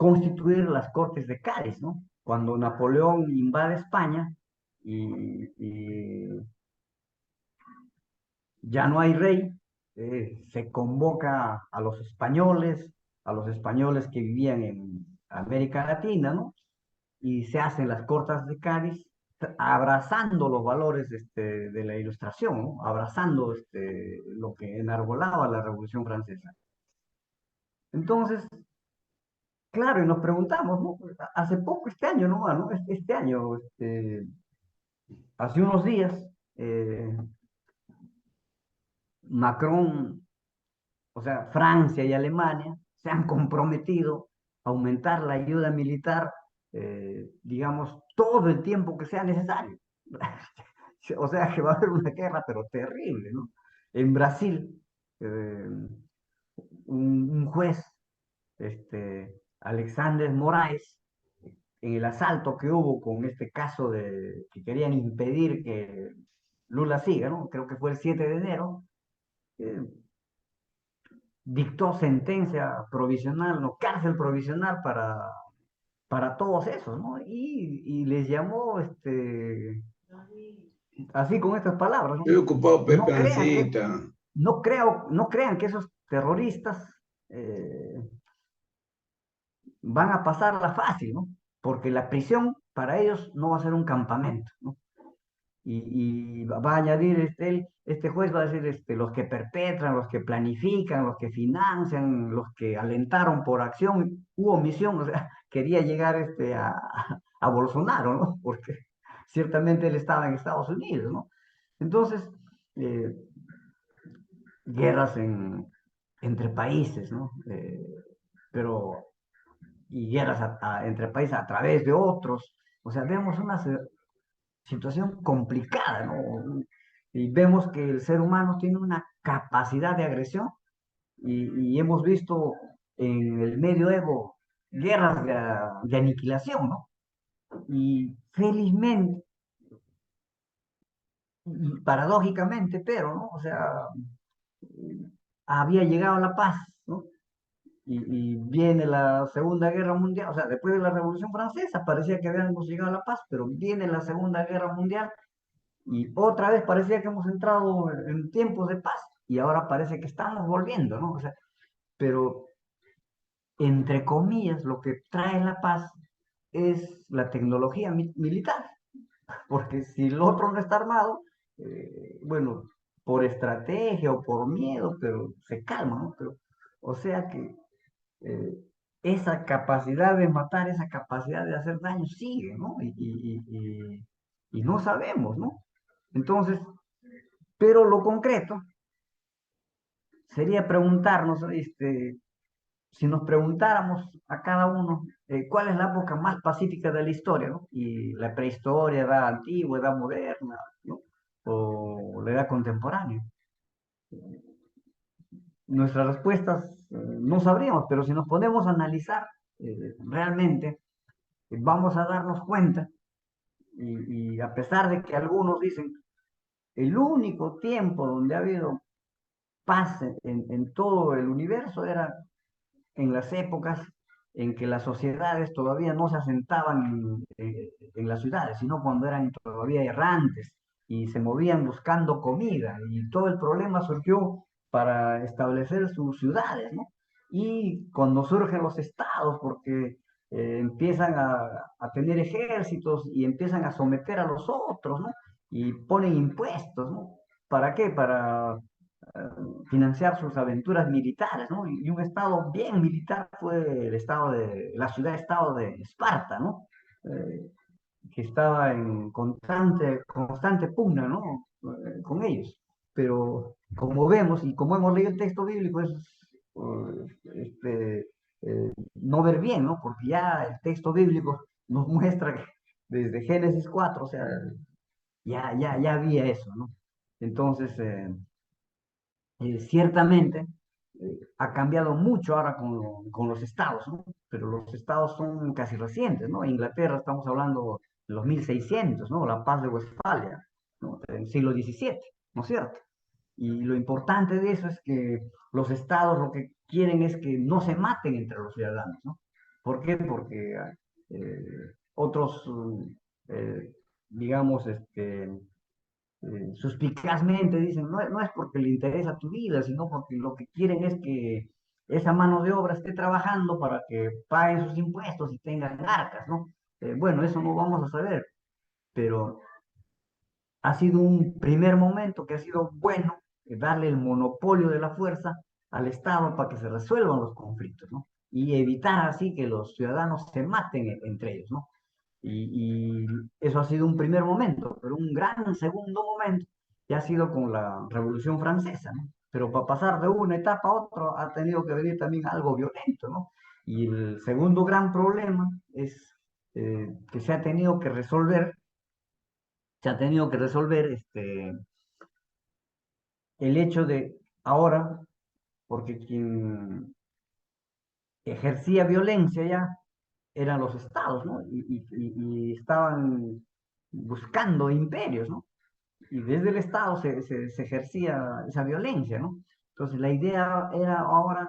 constituir las Cortes de Cádiz, ¿no? Cuando Napoleón invade España y ya no hay rey, se convoca a los españoles que vivían en América Latina, ¿no? Y se hacen las Cortes de Cádiz abrazando los valores de la Ilustración, ¿no? Abrazando lo que enarbolaba la Revolución Francesa. Entonces, claro, y nos preguntamos, ¿no? Hace poco, este año, ¿no? Este año, hace unos días, Macron, o sea, Francia y Alemania se han comprometido a aumentar la ayuda militar, digamos, todo el tiempo que sea necesario. O sea, que va a haber una guerra, pero terrible, ¿no? En Brasil, eh, un juez, Alexander Moraes, en el asalto que hubo con este caso de que querían impedir que Lula siga, ¿no? Creo que fue el 7 de enero, eh, dictó sentencia provisional, no, cárcel provisional para todos esos, ¿no? Y les llamó, así con estas palabras, ¿no? Estoy ocupado, No Pepe crean que, Ancita. no crean que esos terroristas eh, van a pasarla fácil, ¿no? Porque la prisión para ellos no va a ser un campamento, ¿no? Y va a añadir este juez va a decir los que perpetran, los que planifican, los que financian, los que alentaron por acción u omisión, o sea, quería llegar a Bolsonaro, ¿no? Porque ciertamente él estaba en Estados Unidos, ¿no? Entonces, eh, guerras entre países, ¿no? Pero, y guerras entre países a través de otros, o sea, vemos una situación complicada, ¿no? Y vemos que el ser humano tiene una capacidad de agresión y hemos visto en el medioevo guerras de aniquilación, ¿no? Y felizmente, y paradójicamente, pero, ¿no? O sea, había llegado la paz, ¿no? Y viene la Segunda Guerra Mundial, o sea, después de la Revolución Francesa parecía que habíamos llegado a la paz, pero viene la Segunda Guerra Mundial. Y otra vez parecía que hemos entrado en tiempos de paz y ahora parece que estamos volviendo, ¿no? O sea, pero entre comillas, lo que trae la paz es la tecnología militar, porque si el otro no está armado, bueno, por estrategia o por miedo, pero se calma, ¿no? Pero, o sea que eh, esa capacidad de matar, esa capacidad de hacer daño sigue, ¿no? Y no sabemos, ¿no? Entonces, pero lo concreto sería preguntarnos, si nos preguntáramos a cada uno cuál es la época más pacífica de la historia, ¿no? Y la prehistoria, edad antigua, edad moderna, ¿no? O la edad contemporánea. Nuestras respuestas no sabríamos, pero si nos ponemos a analizar realmente, vamos a darnos cuenta, y a pesar de que algunos dicen, el único tiempo donde ha habido paz en todo el universo era en las épocas en que las sociedades todavía no se asentaban en las ciudades, sino cuando eran todavía errantes y se movían buscando comida. Y todo el problema surgió para establecer sus ciudades, ¿no? Y cuando surgen los estados, porque empiezan a tener ejércitos y empiezan a someter a los otros, ¿no? Y ponen impuestos, ¿no? ¿Para qué? Para financiar sus aventuras militares, ¿no? Y un estado bien militar fue la ciudad-estado de Esparta, ¿no? Eh, que estaba en constante pugna, ¿no? Con ellos. Pero como vemos y como hemos leído el texto bíblico, es no ver bien, ¿no? Porque ya el texto bíblico nos muestra que desde Génesis 4, o sea, ya había eso, ¿no? Entonces, ciertamente ha cambiado mucho ahora con los estados, ¿no? Pero los estados son casi recientes, ¿no? En Inglaterra estamos hablando de los 1600, ¿no? La paz de Westfalia, ¿no? En el siglo XVII, ¿no es cierto? Y lo importante de eso es que los estados lo que quieren es que no se maten entre los ciudadanos, ¿no? ¿Por qué? Porque otros, digamos, suspicazmente dicen, no, no es porque le interesa tu vida, sino porque lo que quieren es que esa mano de obra esté trabajando para que paguen sus impuestos y tengan arcas, ¿no? Bueno, eso no vamos a saber, pero ha sido un primer momento que ha sido bueno darle el monopolio de la fuerza al Estado para que se resuelvan los conflictos, ¿no? Y evitar así que los ciudadanos se maten entre ellos, ¿no? Y eso ha sido un primer momento, pero un gran segundo momento ya ha sido con la Revolución Francesa, ¿no? Pero para pasar de una etapa a otra ha tenido que venir también algo violento, ¿no? Y el segundo gran problema es que se ha tenido que resolver el hecho de ahora, porque quien ejercía violencia ya eran los estados, ¿no? Y estaban buscando imperios, ¿no? Y desde el Estado se ejercía esa violencia, ¿no? Entonces la idea era ahora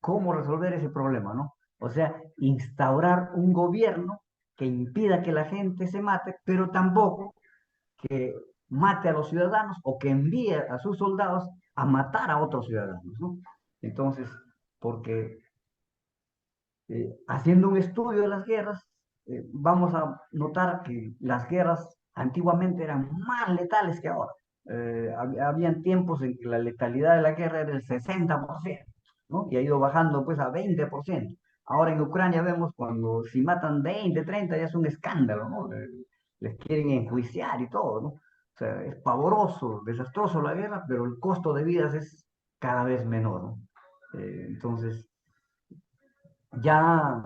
cómo resolver ese problema, ¿no? O sea, instaurar un gobierno que impida que la gente se mate, pero tampoco que mate a los ciudadanos o que envíe a sus soldados a matar a otros ciudadanos, ¿no? Entonces, porque haciendo un estudio de las guerras, vamos a notar que las guerras antiguamente eran más letales que ahora. Habían tiempos en que la letalidad de la guerra era el 60%, ¿no? Y ha ido bajando pues a 20%. Ahora en Ucrania vemos cuando si matan 20, 30 ya es un escándalo, ¿no? Les quieren enjuiciar y todo, ¿no? O sea, es pavoroso, desastroso la guerra, pero el costo de vidas es cada vez menor, ¿no? Entonces, ya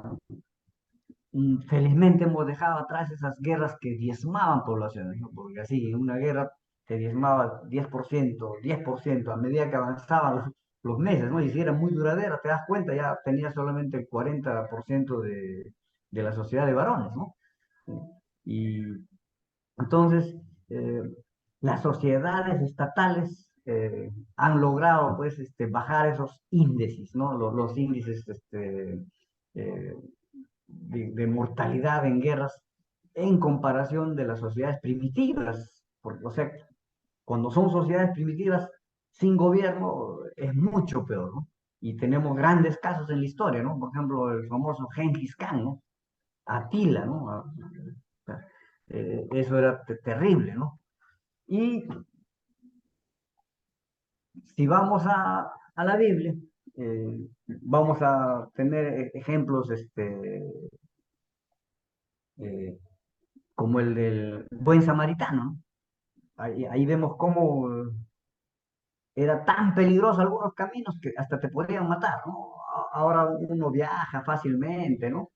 felizmente hemos dejado atrás esas guerras que diezmaban poblaciones, ¿no? Porque así, en una guerra te diezmaba 10%, a medida que avanzaban los meses, ¿no? Y si era muy duradera, te das cuenta, ya tenía solamente el 40% de la sociedad de varones, ¿no? Y entonces, eh, las sociedades estatales han logrado, pues, bajar esos índices, ¿no? Los índices, eh, de mortalidad en guerras en comparación de las sociedades primitivas. Porque, o sea, cuando son sociedades primitivas sin gobierno es mucho peor, ¿no? Y tenemos grandes casos en la historia, ¿no? Por ejemplo, el famoso Genghis Khan, ¿no? Atila, ¿no? Eso era terrible, ¿no? Y si vamos a la Biblia, vamos a tener ejemplos eh, como el del buen samaritano, ¿no? Ahí vemos cómo era tan peligroso algunos caminos que hasta te podrían matar, ¿no? Ahora uno viaja fácilmente, ¿no?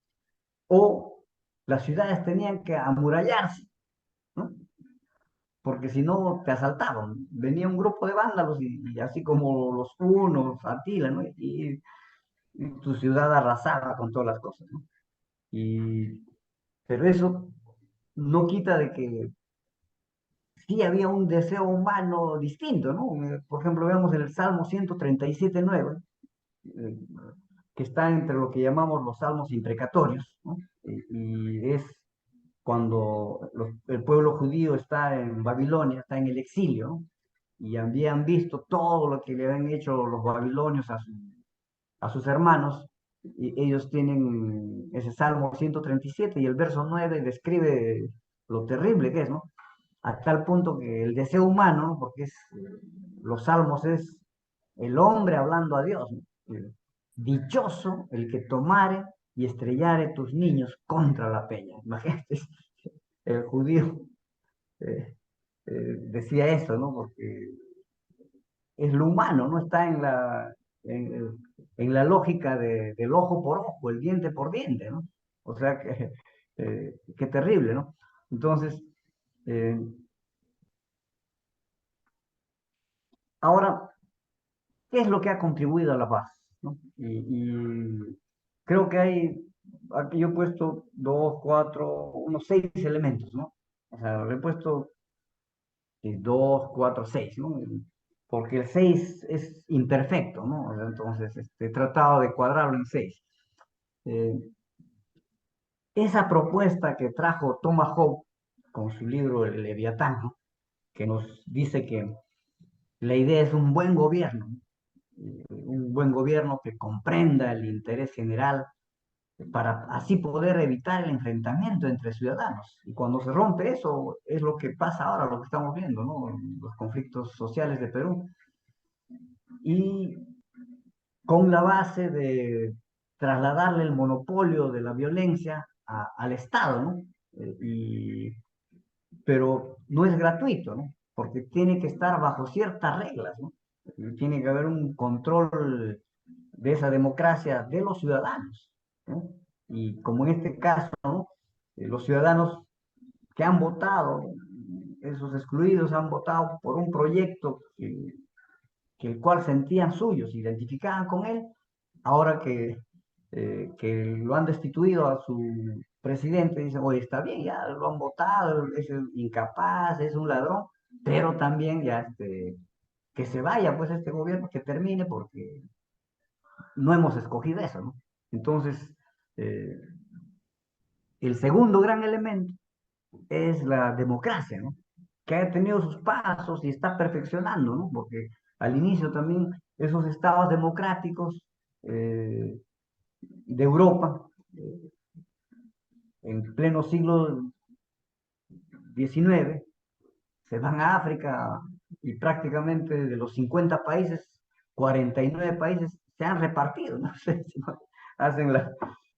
O las ciudades tenían que amurallarse, ¿no? Porque si no te asaltaban. Venía un grupo de vándalos y así como los hunos, Atila, ¿no? Y tu ciudad arrasaba con todas las cosas, ¿no? Y, pero eso no quita de que sí había un deseo humano distinto, ¿no? Por ejemplo, vemos en el Salmo 137:9, eh, que está entre lo que llamamos los salmos imprecatorios, ¿no? Y es cuando el pueblo judío está en Babilonia, está en el exilio, ¿no? Y habían visto todo lo que le habían hecho los babilonios a sus hermanos, y ellos tienen ese Salmo 137 y el verso 9 describe lo terrible que es, ¿no? A tal punto que el deseo humano, ¿no? Porque los salmos es el hombre hablando a Dios, ¿no? Dichoso el que tomare y estrellare tus niños contra la peña. Imagínate, el judío eh, decía eso, ¿no? Porque es lo humano, no está en la lógica del ojo por ojo, el diente por diente, ¿no? O sea, qué terrible, ¿no? Entonces, eh, ahora, ¿qué es lo que ha contribuido a la paz? ¿No? Y creo que aquí yo he puesto dos, cuatro, unos 6 elementos, ¿no? O sea, le he puesto dos, cuatro, seis, ¿no? Porque el 6 es imperfecto, ¿no? O sea, entonces, he tratado de cuadrarlo en 6. Eh, esa propuesta que trajo Thomas Hobbes con su libro El Leviatán, ¿no? Que nos dice que la idea es un buen gobierno que comprenda el interés general para así poder evitar el enfrentamiento entre ciudadanos. Y cuando se rompe eso, es lo que pasa ahora, lo que estamos viendo, ¿no? Los conflictos sociales de Perú. Y con la base de trasladarle el monopolio de la violencia al Estado, ¿no? Pero no es gratuito, ¿no? Porque tiene que estar bajo ciertas reglas, ¿no? Y tiene que haber un control de esa democracia de los ciudadanos, ¿no? Y como en este caso, ¿no? Los ciudadanos que han votado, esos excluidos han votado por un proyecto que el cual sentían suyo, se identificaban con él, ahora que lo han destituido a su presidente, dicen, oye, está bien, ya lo han votado, es incapaz, es un ladrón, pero también ya que se vaya pues este gobierno, que termine, porque no hemos escogido eso, ¿no? Entonces, eh, el segundo gran elemento es la democracia, ¿no? Que ha tenido sus pasos y está perfeccionando, ¿no? Porque al inicio también esos estados democráticos eh, de Europa, en pleno siglo XIX, se van a África y prácticamente de los 50 países, 49 países se han repartido, no sé si hacen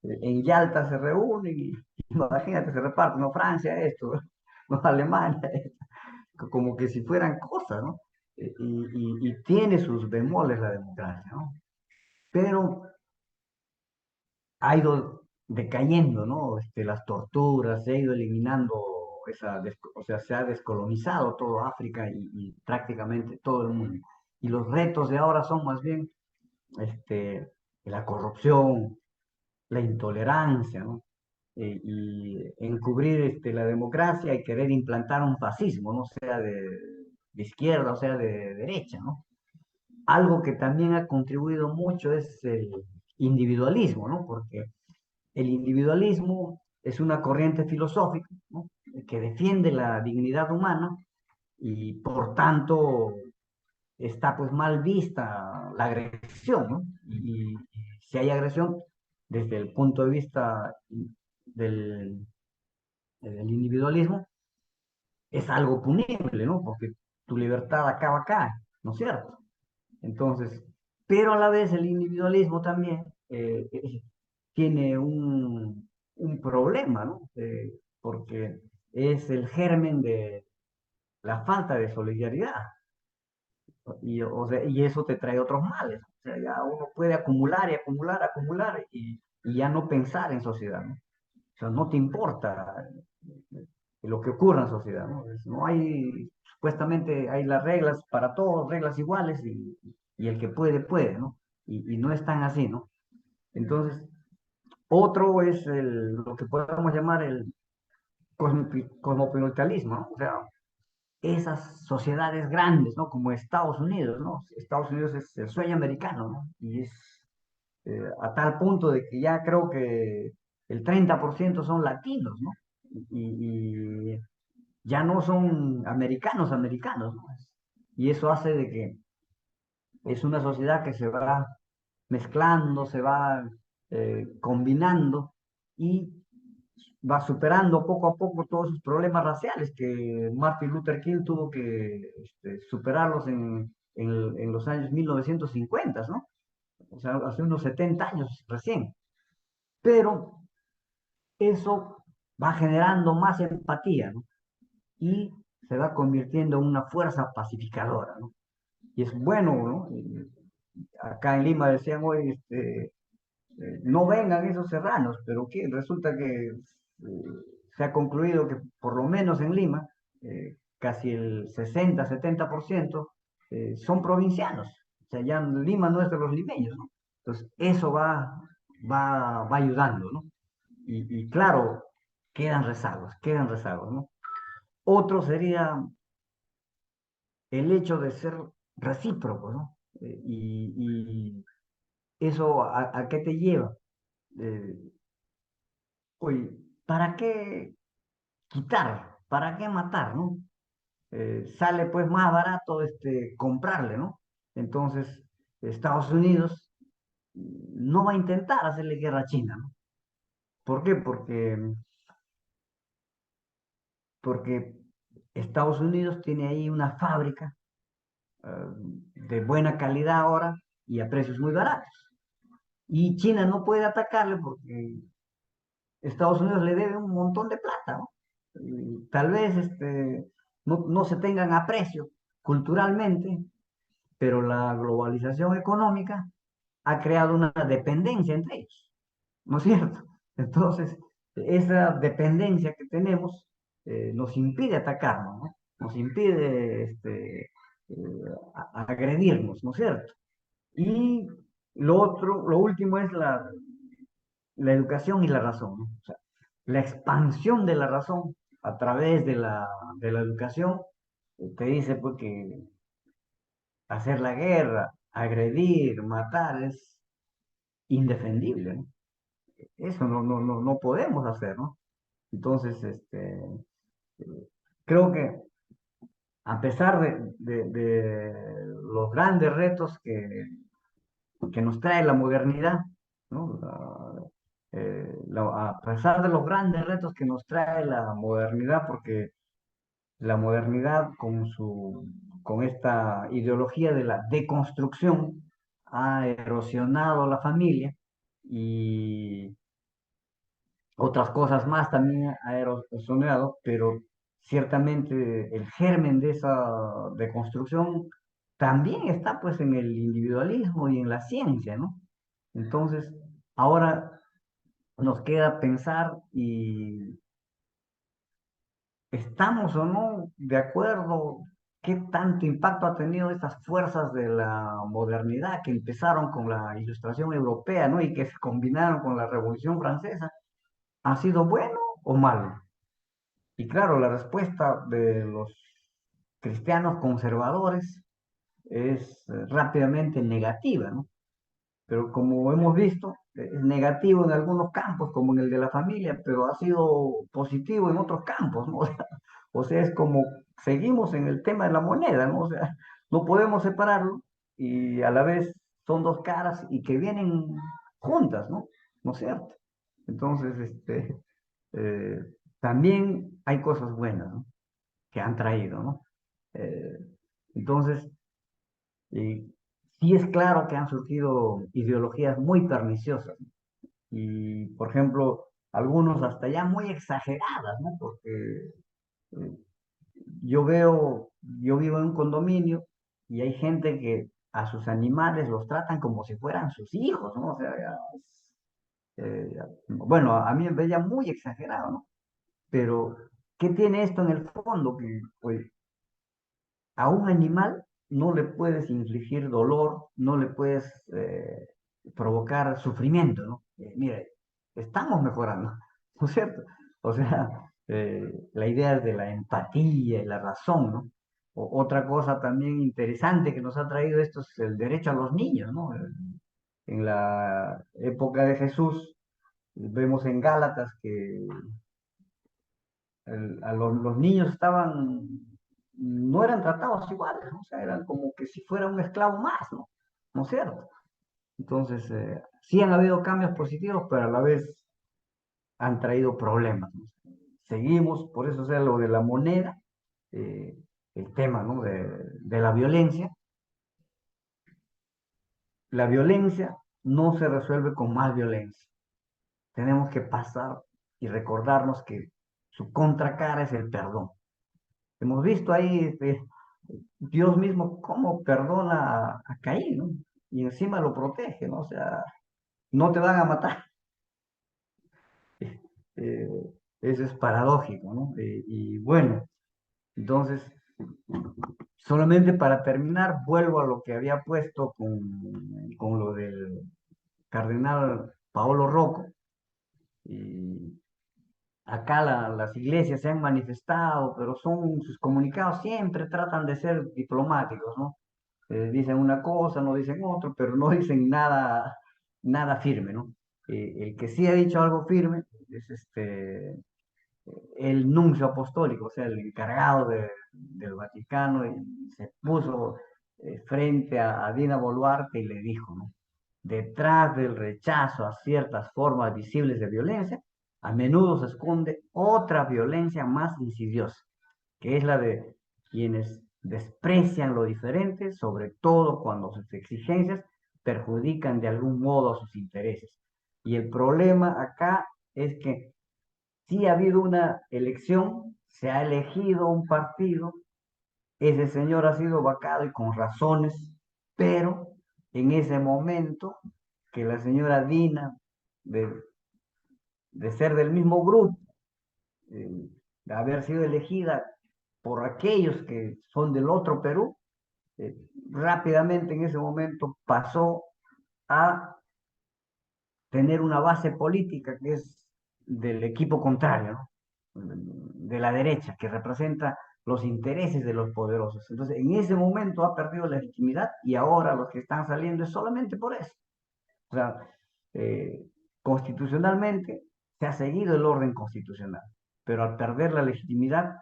en Yalta se reúnen y imagínate, se reparten, no Francia esto, no Alemania esto, como que si fueran cosas, ¿no? Y tiene sus bemoles la democracia, ¿no? Pero ha ido decayendo, ¿no? Las torturas, se ha ido eliminando o sea, se ha descolonizado todo África y prácticamente todo el mundo. Y los retos de ahora son más bien la corrupción, la intolerancia, ¿no? Y encubrir la democracia y querer implantar un fascismo, no sea de izquierda o sea de derecha, ¿no? Algo que también ha contribuido mucho es el individualismo, ¿no? Porque el individualismo es una corriente filosófica, ¿no? Que defiende la dignidad humana y por tanto está pues mal vista la agresión, ¿no? Y si hay agresión desde el punto de vista del, del individualismo, es algo punible, ¿no? Porque tu libertad acaba acá, ¿no es cierto? Entonces, pero a la vez el individualismo también tiene un problema, ¿no? Porque es el germen de la falta de solidaridad y, o sea, y eso te trae otros males. O sea, ya uno puede acumular y acumular, acumular y ya no pensar en sociedad, ¿no? O sea, no te importa lo que ocurra en sociedad, ¿no? No hay, supuestamente hay las reglas para todos, reglas iguales y el que puede, puede, ¿no? Y no es tan así, ¿no? Entonces, otro es lo que podemos llamar el cosmopolitanismo, ¿no? O sea, esas sociedades grandes, ¿no? Como Estados Unidos, ¿no? Estados Unidos es el sueño americano, ¿no? Y es a tal punto de que ya creo que el 30% son latinos, ¿no? Y ya no son americanos, americanos, ¿no? Y eso hace de que es una sociedad que se va mezclando, se va combinando y va superando poco a poco todos sus problemas raciales que Martin Luther King tuvo que superarlos en los años 1950, ¿no? O sea, hace unos 70 años recién. Pero eso va generando más empatía, ¿no? Y se va convirtiendo en una fuerza pacificadora, ¿no? Y es bueno, ¿no? Acá en Lima decían hoy, no vengan esos serranos, pero que resulta que se ha concluido que por lo menos en Lima, casi el 60-70% son provincianos. O sea, ya Lima no es de los limeños, ¿no? Entonces, eso va ayudando, ¿no? Y claro, quedan rezagos, ¿no? Otro sería el hecho de ser recíproco, ¿no? Y eso, ¿a qué te lleva? Eh, Uy, ¿para qué quitar? ¿Para qué matar, no? Sale pues más barato comprarle, ¿no? Entonces, Estados Unidos no va a intentar hacerle guerra a China, ¿no? ¿Por qué? Porque Estados Unidos tiene ahí una fábrica eh, de buena calidad ahora y a precios muy baratos. Y China no puede atacarle porque Estados Unidos le debe un montón de plata, ¿no? Y tal vez no se tengan aprecio culturalmente, pero la globalización económica ha creado una dependencia entre ellos, ¿no es cierto? Entonces, esa dependencia que tenemos nos impide atacarnos, ¿no? Nos impide agredirnos, ¿no es cierto? Y lo otro, lo último es la educación y la razón, ¿no? O sea, la expansión de la razón a través de la educación te dice pues que hacer la guerra, agredir, matar es indefendible, ¿no? Eso no podemos hacer, ¿no? Entonces, creo que a pesar de los grandes retos que nos trae la modernidad, ¿no? A pesar de los grandes retos que nos trae la modernidad, porque la modernidad con esta ideología de la deconstrucción ha erosionado la familia y otras cosas más también ha erosionado, pero ciertamente el germen de esa deconstrucción también está pues en el individualismo y en la ciencia, ¿no? Entonces, ahora nos queda pensar y estamos o no de acuerdo qué tanto impacto ha tenido estas fuerzas de la modernidad que empezaron con la Ilustración europea, ¿no? Y que se combinaron con la Revolución Francesa. ¿Ha sido bueno o malo? Y claro, la respuesta de los cristianos conservadores es rápidamente negativa, ¿no? Pero como hemos visto, es negativo en algunos campos, como en el de la familia, pero ha sido positivo en otros campos, ¿no? O sea, es como seguimos en el tema de la moneda, ¿no? O sea, no podemos separarlo y a la vez son dos caras y que vienen juntas, ¿no? ¿No es cierto? Entonces, eh, también hay cosas buenas, ¿no? Que han traído, ¿no? Eh, entonces, sí es claro que han surgido ideologías muy perniciosas y, por ejemplo, algunos hasta ya muy exageradas, ¿no? Porque eh, yo vivo en un condominio y hay gente que a sus animales los tratan como si fueran sus hijos, ¿no? O sea, bueno, a mí me veía muy exagerado, ¿no? Pero, ¿qué tiene esto en el fondo? Que, pues, a un animal no le puedes infligir dolor, no le puedes provocar sufrimiento, ¿no? Mire, estamos mejorando, ¿no es cierto? O sea, la idea de la empatía y la razón, ¿no? Otra cosa también interesante que nos ha traído esto es el derecho a los niños, ¿no? En la época de Jesús, vemos en Gálatas que los niños no eran tratados iguales, ¿no? O sea, eran como que si fuera un esclavo más, ¿no? ¿No es cierto? Entonces, sí han habido cambios positivos, pero a la vez han traído problemas, ¿no? Seguimos, por eso sea lo de la moneda, eh, el tema, ¿no? De la violencia no se resuelve con más violencia. Tenemos que pasar y recordarnos que su contracara es el perdón. Hemos visto ahí Dios mismo cómo perdona a Caín, ¿no? Y encima lo protege, ¿no? O sea, no te van a matar. Eh, Eso es paradójico, ¿no? Y bueno, entonces, solamente para terminar, vuelvo a lo que había puesto con lo del cardenal Paolo Rocco. Y acá las iglesias se han manifestado, pero sus comunicados siempre tratan de ser diplomáticos, ¿no? Dicen una cosa, no dicen otra, pero no dicen nada, nada firme, ¿no? El que sí ha dicho algo firme es el nuncio apostólico, o sea, el encargado del Vaticano, y se puso frente a Dina Boluarte y le dijo, ¿no? Detrás del rechazo a ciertas formas visibles de violencia, a menudo se esconde otra violencia más insidiosa, que es la de quienes desprecian lo diferente, sobre todo cuando sus exigencias perjudican de algún modo a sus intereses. Y el problema acá es que sí ha habido una elección, se ha elegido un partido, ese señor ha sido vacado y con razones, pero en ese momento que la señora Dina, de, de ser del mismo grupo, de haber sido elegida por aquellos que son del otro Perú, eh, rápidamente en ese momento pasó a tener una base política que es del equipo contrario, ¿no? De la derecha, que representa los intereses de los poderosos. Entonces, en ese momento ha perdido legitimidad y ahora los que están saliendo es solamente por eso. O sea, eh, constitucionalmente se ha seguido el orden constitucional, pero al perder la legitimidad,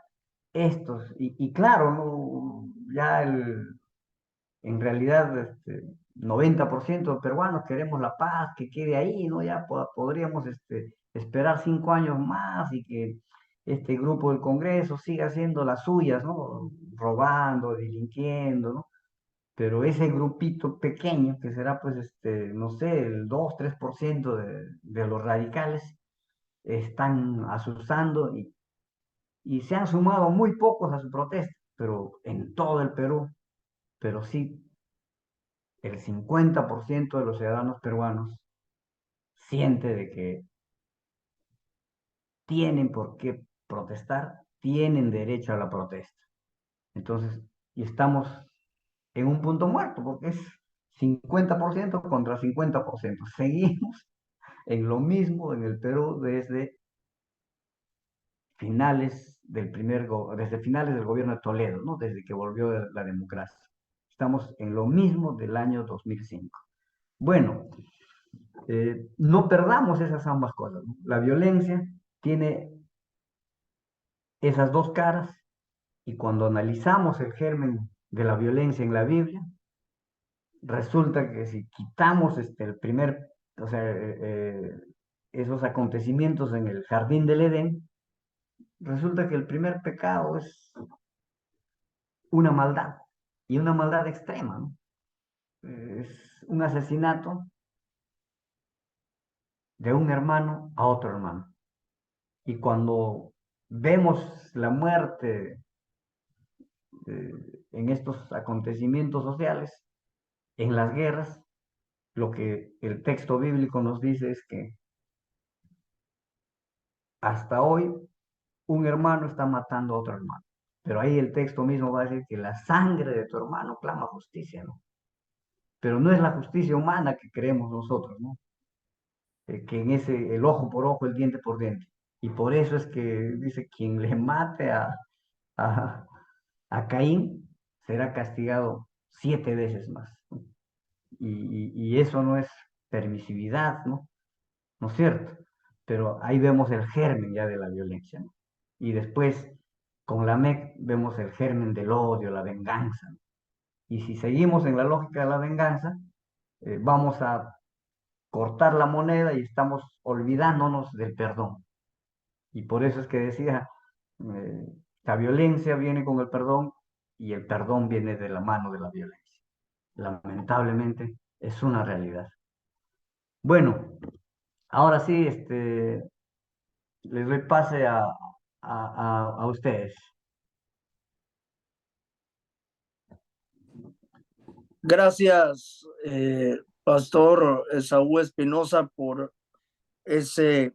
estos, y claro, ¿no? Ya en realidad 90% de peruanos queremos la paz, que quede ahí, ¿no? Ya podríamos esperar 5 años más y que este grupo del Congreso siga haciendo las suyas, ¿no? Robando, delinquiendo, ¿no? Pero ese grupito pequeño, que será pues, no sé, el 2-3% de los radicales, están asusando y se han sumado muy pocos a su protesta, pero en todo el Perú, pero sí el 50% de los ciudadanos peruanos siente de que tienen por qué protestar, tienen derecho a la protesta. Entonces, y estamos en un punto muerto, porque es 50% contra 50%. Seguimos en lo mismo en el Perú desde finales del gobierno de Toledo, ¿no? Desde que volvió la democracia. Estamos en lo mismo del año 2005. Bueno, no perdamos esas ambas cosas, ¿no? La violencia tiene esas dos caras y cuando analizamos el germen de la violencia en la Biblia, resulta que si quitamos o sea, esos acontecimientos en el jardín del Edén, resulta que el primer pecado es una maldad y una maldad extrema, ¿no? Es un asesinato de un hermano a otro hermano. Y cuando vemos la muerte eh, en estos acontecimientos sociales, en las guerras, lo que el texto bíblico nos dice es que hasta hoy un hermano está matando a otro hermano. Pero ahí el texto mismo va a decir que la sangre de tu hermano clama justicia, ¿no? Pero no es la justicia humana que creemos nosotros, ¿no? Que en ese, el ojo por ojo, el diente por diente. Y por eso es que dice, quien le mate a, a Caín será castigado 7 veces más, ¿no? Y eso no es permisividad, ¿no? ¿No es cierto? Pero ahí vemos el germen ya de la violencia, ¿no? Y después, con la MEC, vemos el germen del odio, la venganza, ¿no? Y si seguimos en la lógica de la venganza, vamos a cortar la moneda y estamos olvidándonos del perdón. Y por eso es que decía, eh, la violencia viene con el perdón y el perdón viene de la mano de la violencia. Lamentablemente es una realidad. Bueno, ahora sí, les doy pase a ustedes. Gracias, Pastor Esaú Espinosa, por este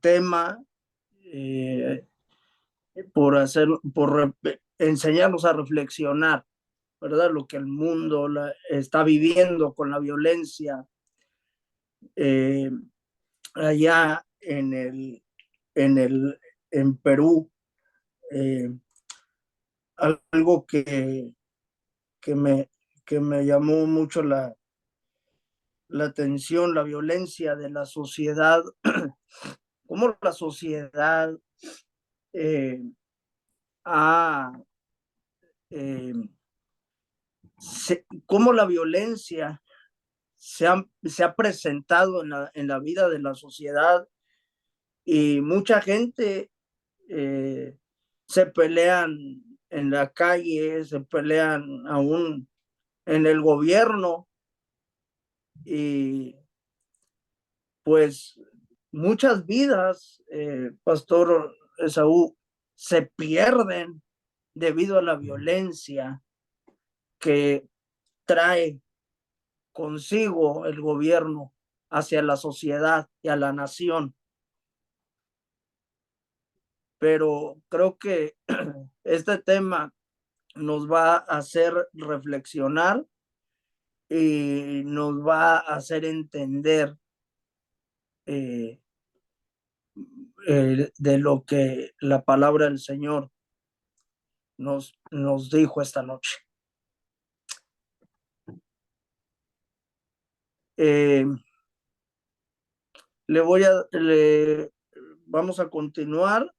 tema, eh, por enseñarnos a reflexionar, ¿verdad? Lo que el mundo está viviendo con la violencia eh, allá en Perú. Eh, algo que me, que me llamó mucho la atención, la violencia de la sociedad cómo la sociedad ha, cómo la violencia se ha presentado en la vida de la sociedad, y mucha gente se pelean en la calle, se pelean aún en el gobierno, y pues muchas vidas, Pastor Esaú, se pierden debido a la violencia que trae consigo el gobierno hacia la sociedad y a la nación. Pero creo que este tema nos va a hacer reflexionar y nos va a hacer entender de lo que la palabra del Señor nos dijo esta noche. Vamos a continuar.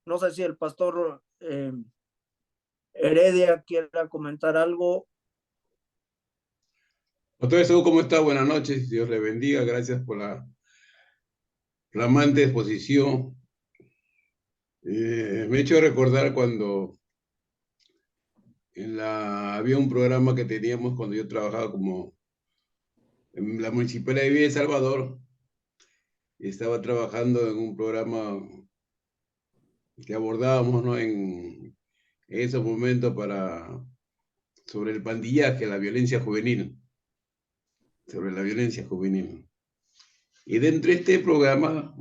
No sé si el pastor Heredia quiera comentar algo. Pastor Esaú, ¿cómo está? Buenas noches. Dios le bendiga. Gracias por la flamante exposición. Me he hecho recordar cuando había un programa que teníamos cuando yo trabajaba como en la Municipalidad de Villa de Salvador, y estaba trabajando en un programa que abordábamos, ¿no?, en esos momentos sobre el pandillaje, la violencia juvenil, sobre la violencia juvenil. Y dentro de este programa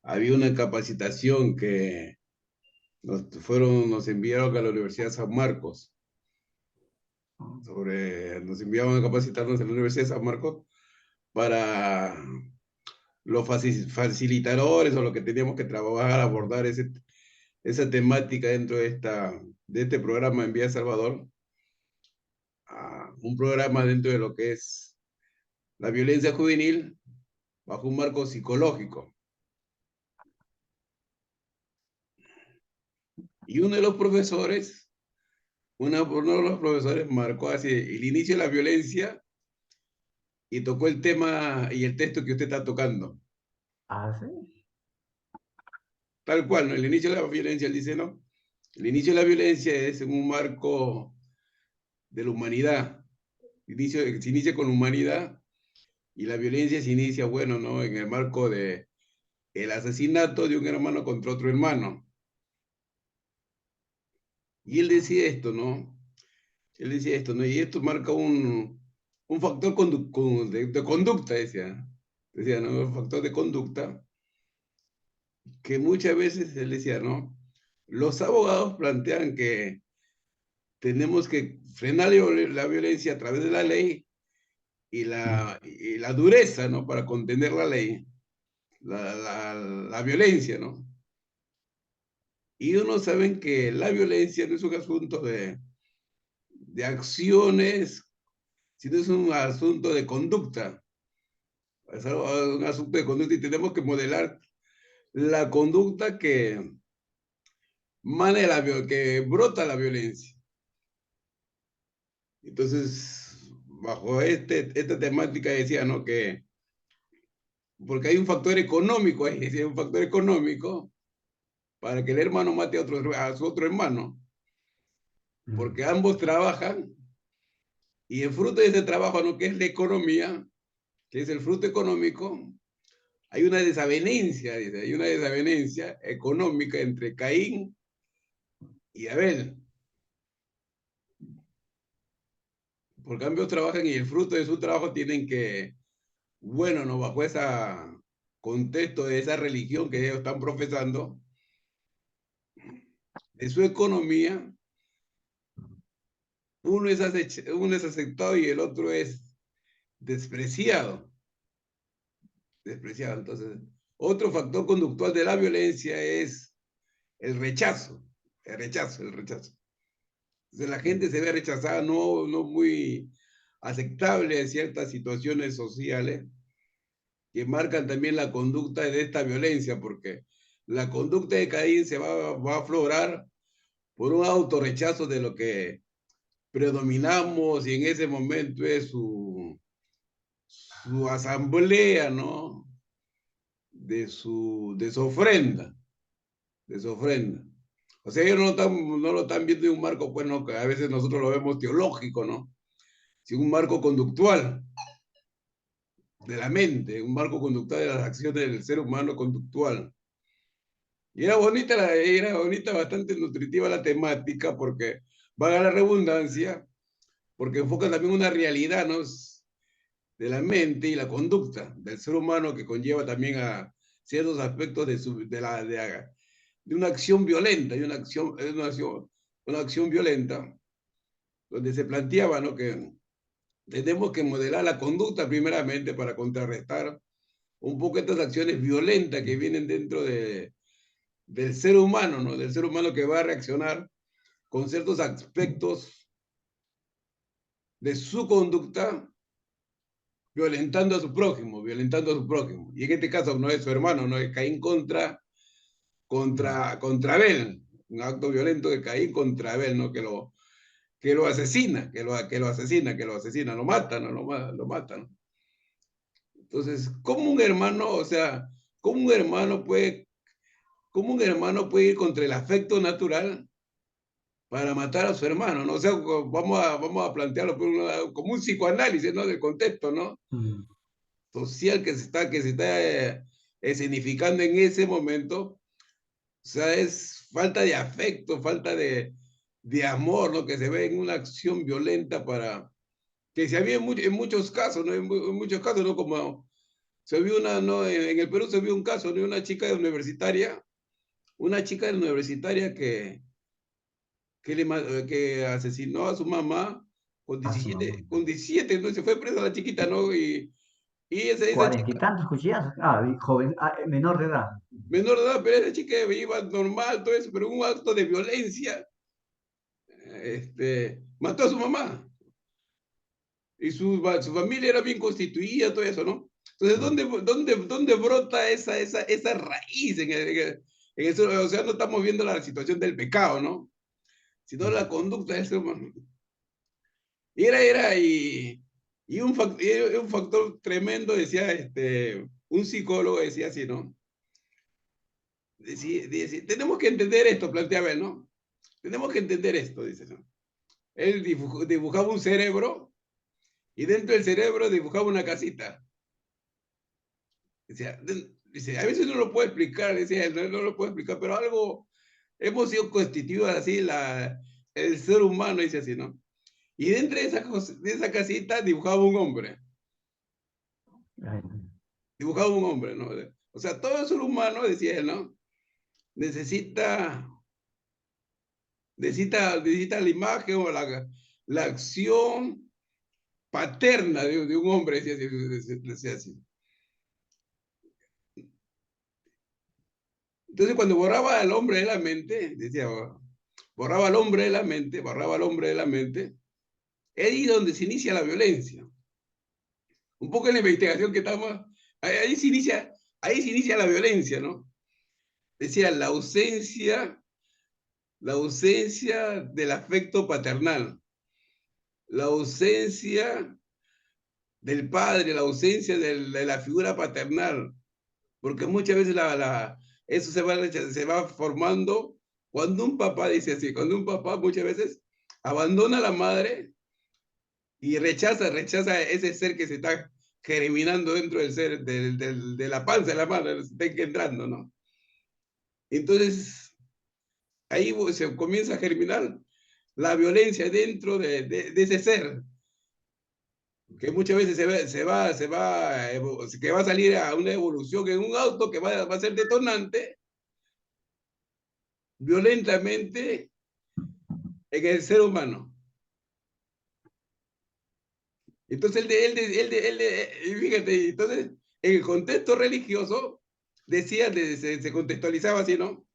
había una capacitación que nos enviaron a la Universidad de San Marcos. Nos enviaban a capacitarnos en la Universidad de San Marcos para los facilitadores o lo que teníamos que trabajar, abordar esa temática dentro de este programa en Villa Salvador, un programa dentro de lo que es la violencia juvenil bajo un marco psicológico. Y uno de los profesores marcó así el inicio de la violencia y tocó el tema y el texto que usted está tocando. Ah, sí. Tal cual, ¿no? El inicio de la violencia, él dice, ¿no? El inicio de la violencia es en un marco de la humanidad. Se inicia con la humanidad, y la violencia se inicia, bueno, ¿no?, en el marco de el asesinato de un hermano contra otro hermano. Y él decía esto, ¿no? Él decía esto, ¿no? Y esto marca un factor de conducta, decía. Decía, ¿no? Un factor de conducta que muchas veces él decía, ¿no? Los abogados plantean que tenemos que frenar la violencia a través de la ley y la dureza, ¿no?, para contener la ley, la violencia, ¿no? Y uno sabe que la violencia no es un asunto de acciones, sino es un asunto de conducta. Es un asunto de conducta, y tenemos que modelar la conducta que que brota la violencia. Entonces, bajo esta temática decía, ¿no?, que porque hay un factor económico, es decir, un factor económico para que el hermano mate a su otro hermano, porque ambos trabajan, y el fruto de ese trabajo, ¿no?, que es la economía, que es el fruto económico, hay una desavenencia, dice, hay una desavenencia económica entre Caín y Abel. Porque ambos trabajan y el fruto de su trabajo tienen que, bueno, no, bajo ese contexto de esa religión que ellos están profesando, de su economía, uno es aceptado y el otro es despreciado. Despreciado. Entonces, otro factor conductual de la violencia es el rechazo. El rechazo, el rechazo. Entonces, la gente se ve rechazada, no muy aceptable en ciertas situaciones sociales, que marcan también la conducta de esta violencia, porque la conducta de Caín va a aflorar por un autorrechazo de lo que predominamos y en ese momento es su asamblea, ¿no? De su ofrenda, de su ofrenda. O sea, ellos no lo están viendo en un marco, pues, ¿no? Que a veces nosotros lo vemos teológico, ¿no? Sino un marco conductual de la mente, un marco conductual de las acciones del ser humano conductual. Y era bonita, bastante nutritiva la temática, porque valga la redundancia, porque enfoca también una realidad, ¿no? De la mente y la conducta del ser humano que conlleva también a ciertos aspectos de una acción violenta, y una acción violenta, donde se planteaba, ¿no? Que tenemos que modelar la conducta primeramente para contrarrestar un poco estas acciones violentas que vienen dentro del ser humano, ¿no? Del ser humano que va a reaccionar con ciertos aspectos de su conducta, violentando a su prójimo, violentando a su prójimo. Y en este caso no es su hermano, no es Caín contra Abel, un acto violento de Caín contra Abel, ¿no? Que lo asesina, que lo asesina, lo mata, ¿no? Lo mata, ¿no? Entonces, ¿cómo un hermano, o sea, cómo un hermano puede ir contra el afecto natural para matar a su hermano, ¿no? O sea, vamos a plantearlo por como un psicoanálisis, ¿no? Del contexto, ¿no? Social que se está escenificando en ese momento. O sea, es falta de afecto, falta de amor, ¿no? Que se ve en una acción violenta para... Que se había en muchos casos, ¿no? En muchos casos, ¿no? Como se vio ¿no? En el Perú se vio un caso de una chica universitaria que asesinó a su mamá A su mamá. con 17, entonces fue presa la chiquita, ¿no? Y esa Cuarenta y chica, tantos cuchillazos. Ah, y joven, menor de edad. menor de edad, pero esa chica iba normal, todo eso, pero un acto de violencia, mató a su mamá. Y su familia era bien constituida, todo eso, ¿no? Entonces, ¿dónde brota esa raíz o sea, no estamos viendo la situación del pecado, ¿no? Sino la conducta del ser humano. Y un factor tremendo, decía un psicólogo, decía así, ¿no? Tenemos que entender esto, planteaba él, ¿no? Tenemos que entender esto, dice, ¿no? Él dibujaba un cerebro y dentro del cerebro dibujaba una casita. Decía, dice, a veces no lo puedo explicar, decía él, no lo puedo explicar, pero algo, hemos sido constituidos así, el ser humano, dice así, ¿no? Y dentro de esa casita dibujaba un hombre, Ay, dibujaba un hombre, ¿no? O sea, todo ser humano, decía él, ¿no? Necesita, necesita la imagen o la acción paterna de un hombre, decía así. Entonces, cuando borraba al hombre de la mente, decía, borraba al hombre de la mente, borraba al hombre de la mente, es ahí donde se inicia la violencia. Un poco en la investigación que estamos, ahí se inicia la violencia, ¿no? Decía, la ausencia del afecto paternal, la ausencia del padre, la ausencia de la figura paternal, porque muchas veces eso se va formando cuando un papá, dice así, cuando un papá muchas veces abandona a la madre y rechaza ese ser que se está germinando dentro del ser, de la panza de la madre, se está engendrando, ¿no? Entonces, ahí se comienza a germinar la violencia dentro de ese ser, que muchas veces que va a salir a una evolución en un auto que va a ser detonante violentamente en el ser humano. Entonces, fíjate, entonces, en el contexto religioso, se contextualizaba así, ¿no?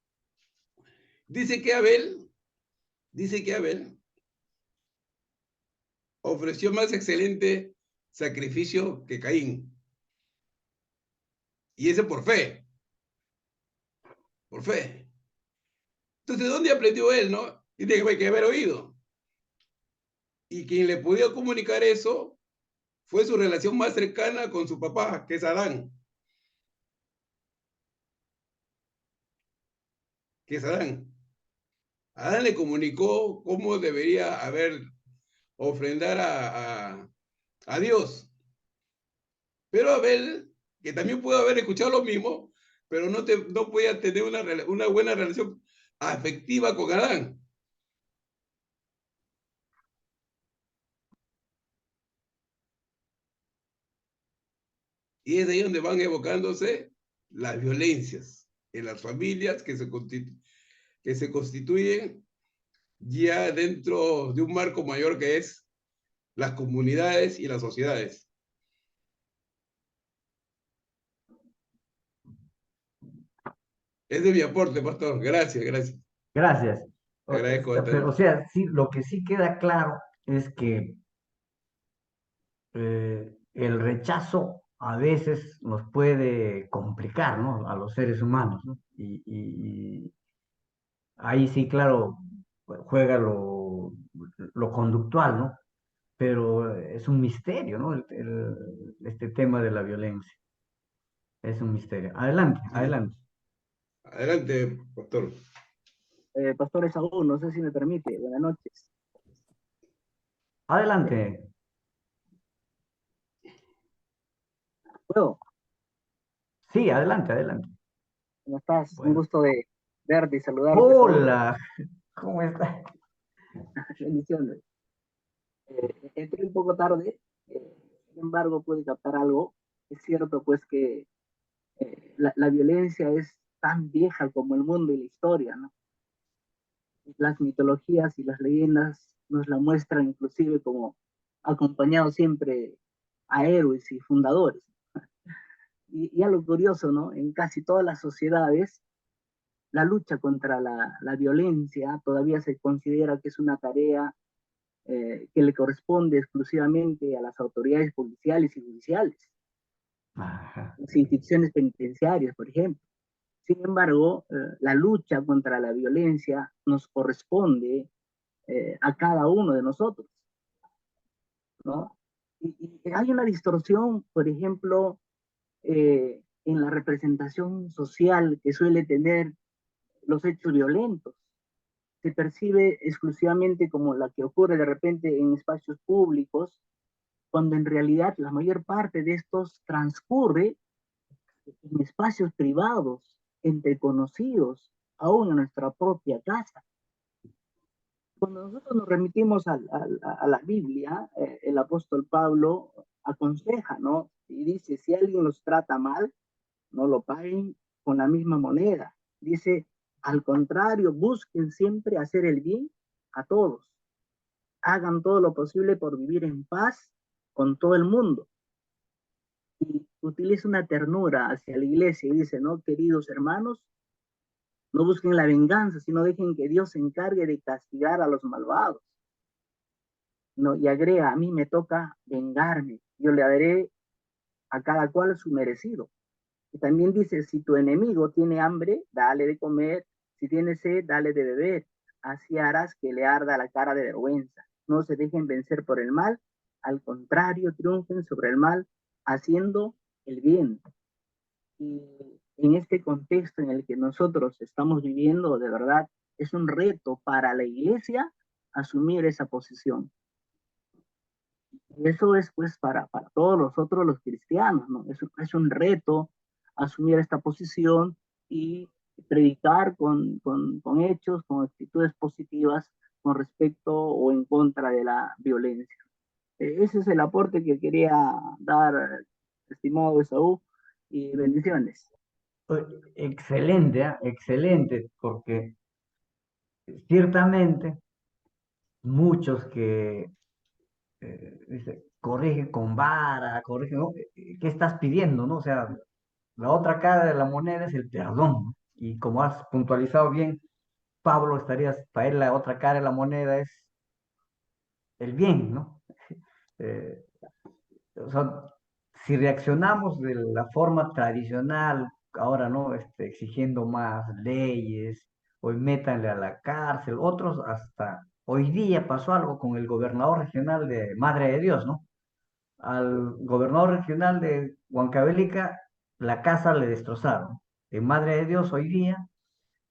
Dice que Abel ofreció más excelente sacrificio que Caín. Y ese por fe, por fe. Entonces, ¿dónde aprendió él, no? Tiene que haber oído. Y quien le pudo comunicar eso fue su relación más cercana con su papá, que es Adán. Que es Adán. Adán le comunicó cómo debería haber ofrendar a Dios. Pero Abel, que también pudo haber escuchado lo mismo, pero no podía tener una buena relación afectiva con Adán. Y es de ahí donde van evocándose las violencias en las familias que se constituyen ya dentro de un marco mayor que es las comunidades y las sociedades. Es de mi aporte, pastor. Gracias, gracias. Gracias. Te agradezco Pero, o bastante. sea, sí, lo que sí queda claro es que el rechazo a veces nos puede complicar, ¿no? A los seres humanos, ¿no? Y ahí sí, claro, juega lo conductual, ¿no? Pero es un misterio, ¿no? Este tema de la violencia. Es un misterio. Adelante, Sí. adelante. Adelante, pastor. Pastor Esaú, no sé si me permite. Buenas noches. Adelante. ¿Puedo? Sí, adelante, adelante. ¿Cómo estás? Un Bueno. gusto de verte y saludarte, Esaú. Hola, ¿cómo estás? Bendiciones. Entré un poco tarde, sin embargo pude captar algo. Es cierto, pues, que la violencia es tan vieja como el mundo y la historia, ¿no? Las mitologías y las leyendas nos la muestran inclusive como acompañado siempre a héroes y fundadores. Y algo curioso, ¿no? En casi todas las sociedades la lucha contra la violencia todavía se considera que es una tarea que le corresponde exclusivamente a las autoridades policiales y judiciales, Ajá. las instituciones penitenciarias, por ejemplo. Sin embargo, la lucha contra la violencia nos corresponde a cada uno de nosotros, ¿no? Y hay una distorsión, por ejemplo, en la representación social que suele tener los hechos violentos. Se percibe exclusivamente como la que ocurre de repente en espacios públicos, cuando en realidad la mayor parte de estos transcurre en espacios privados, entre conocidos, aún en nuestra propia casa. Cuando nosotros nos remitimos a la Biblia, el apóstol Pablo aconseja, ¿no? Y dice, si alguien los trata mal, no lo paguen con la misma moneda. Dice, al contrario, busquen siempre hacer el bien a todos. Hagan todo lo posible por vivir en paz con todo el mundo. Y utiliza una ternura hacia la iglesia y dice, ¿no? Queridos hermanos, no busquen la venganza, sino dejen que Dios se encargue de castigar a los malvados. ¿No? Y agrega, a mí me toca vengarme, yo le daré a cada cual su merecido. Y también dice, si tu enemigo tiene hambre, dale de comer, si tiene sed, dale de beber, así harás que le arda la cara de vergüenza. No se dejen vencer por el mal, al contrario, triunfen sobre el mal, haciendo el bien. Y en este contexto en el que nosotros estamos viviendo, de verdad, es un reto para la iglesia asumir esa posición. Y eso es pues para todos nosotros los cristianos, ¿no? Es un reto asumir esta posición y predicar con hechos, con actitudes positivas con respecto o en contra de la violencia. Ese es el aporte que quería dar, estimado Esaú, y bendiciones. Excelente, ¿eh? Excelente, porque ciertamente muchos que dice, corrige con vara, corrige, ¿no? ¿Qué estás pidiendo, no? O sea, la otra cara de la moneda es el perdón, ¿no? Y como has puntualizado bien, Pablo estarías, para él la otra cara de la moneda es el bien, ¿no? Eh, o sea, si reaccionamos de la forma tradicional, ahora no, exigiendo más leyes, hoy métanle a la cárcel, otros hasta hoy día pasó algo con el gobernador regional de Madre de Dios, ¿no? Al gobernador regional de Huancavelica, la casa le destrozaron. En Madre de Dios hoy día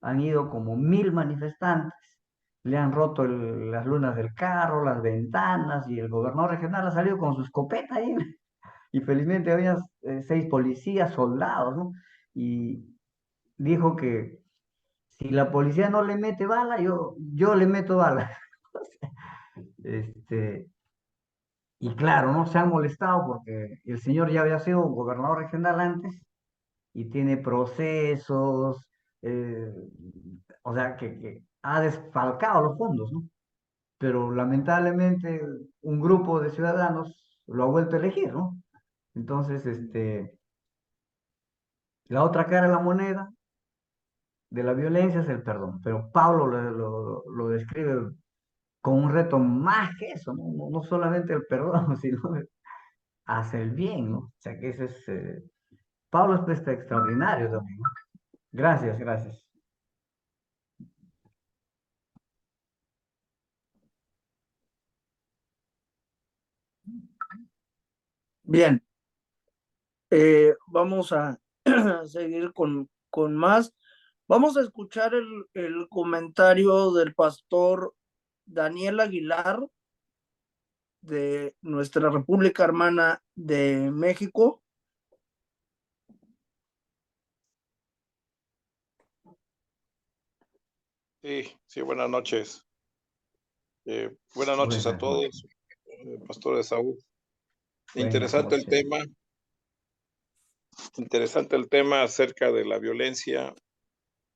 han ido como 1000 manifestantes, le han roto las lunas del carro, las ventanas, y el gobernador regional ha salido con su escopeta ahí, y felizmente había 6 policías, soldados, ¿no? Y dijo que si la policía no le mete bala, yo le meto bala. Este, y claro, no se han molestado porque el señor ya había sido gobernador regional antes y tiene procesos, eh, o sea, que ha desfalcado los fondos, ¿no? Pero lamentablemente un grupo de ciudadanos lo ha vuelto a elegir, ¿no? Entonces, la otra cara de la moneda de la violencia es el perdón, pero Pablo lo describe con un reto más que eso, ¿no? No solamente el perdón, sino hacer el bien, ¿no? O sea que ese es, Pablo es pues, extraordinario también, ¿no? Gracias, gracias. Bien, vamos a seguir con más. Vamos a escuchar el comentario del pastor Daniel Aguilar de nuestra República Hermana de México. Sí, buenas noches. Buenas noches a Buenas todos, noches. Pastor Esaú. Buenas Interesante el noches. tema, acerca de la violencia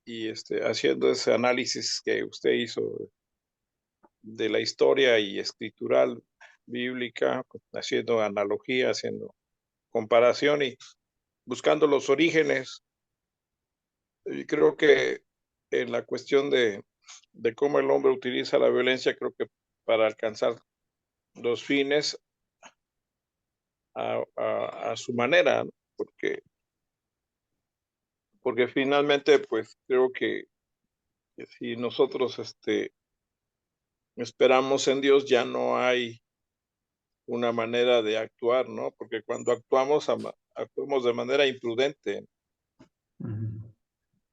y haciendo ese análisis que usted hizo de la historia y escritural bíblica, haciendo analogía, haciendo comparación y buscando los orígenes. Y creo que en la cuestión de cómo el hombre utiliza la violencia, creo que para alcanzar los fines a su manera, ¿no? Porque finalmente, pues creo que si nosotros esperamos en Dios, ya no hay una manera de actuar, ¿no? Porque cuando actuamos de manera imprudente. Ujú.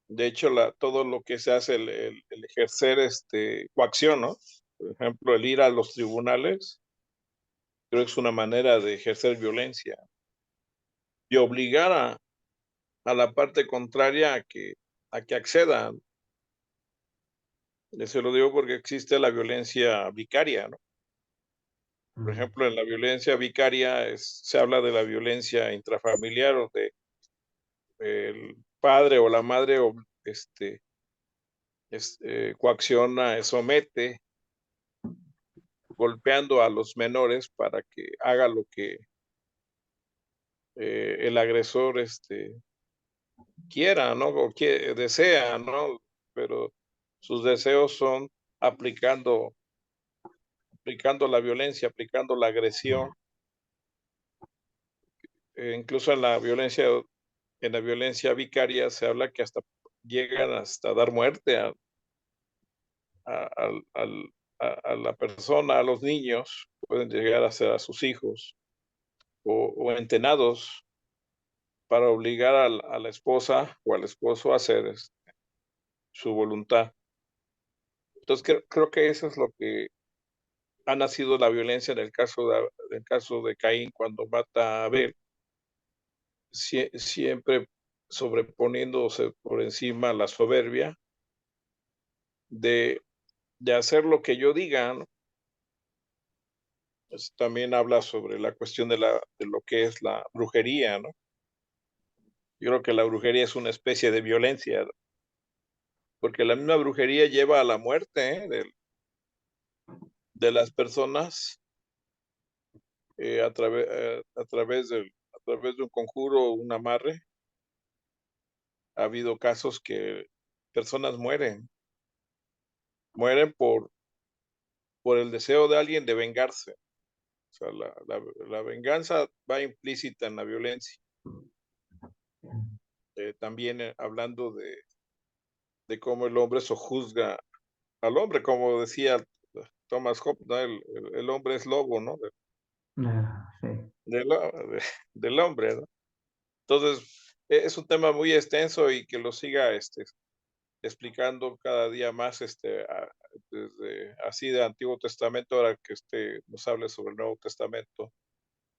De hecho, todo lo que se hace, el ejercer coacción, ¿no? Por ejemplo, el ir a los tribunales, creo que es una manera de ejercer violencia y obligar a la parte contraria a que acceda. Se lo digo porque existe la violencia vicaria, ¿no? Por Ujú. ejemplo, en la violencia vicaria se habla de la violencia intrafamiliar o de el padre o la madre coacciona, somete, golpeando a los menores para que haga lo que el agresor quiera, ¿no? O desea, ¿no? Pero sus deseos son aplicando la violencia, aplicando la agresión, incluso en la violencia vicaria se habla que hasta llegan hasta dar muerte a, al- al- a la persona, a los niños, pueden llegar a ser a sus hijos o entenados para obligar a la esposa o al esposo a hacer su voluntad. Entonces creo que eso es lo que ha nacido la violencia en el caso de Caín cuando mata a Abel, siempre sobreponiéndose por encima la soberbia de, hacer lo que yo diga, ¿no? También habla sobre la cuestión de lo que es la brujería, ¿no? Yo creo que la brujería es una especie de violencia, ¿no? Porque la misma brujería lleva a la muerte, de las personas a través de un conjuro o un amarre. Ha habido casos que personas mueren por el deseo de alguien de vengarse. sea, la venganza va implícita en la violencia. También hablando de cómo el hombre sojuzga al hombre, como decía Thomas Hobbes, ¿no? El hombre es lobo, ¿no? Sí. Del hombre, ¿no? Entonces, es un tema muy extenso y que lo siga explicando cada día más, desde así de Antiguo Testamento, ahora que nos hable sobre el Nuevo Testamento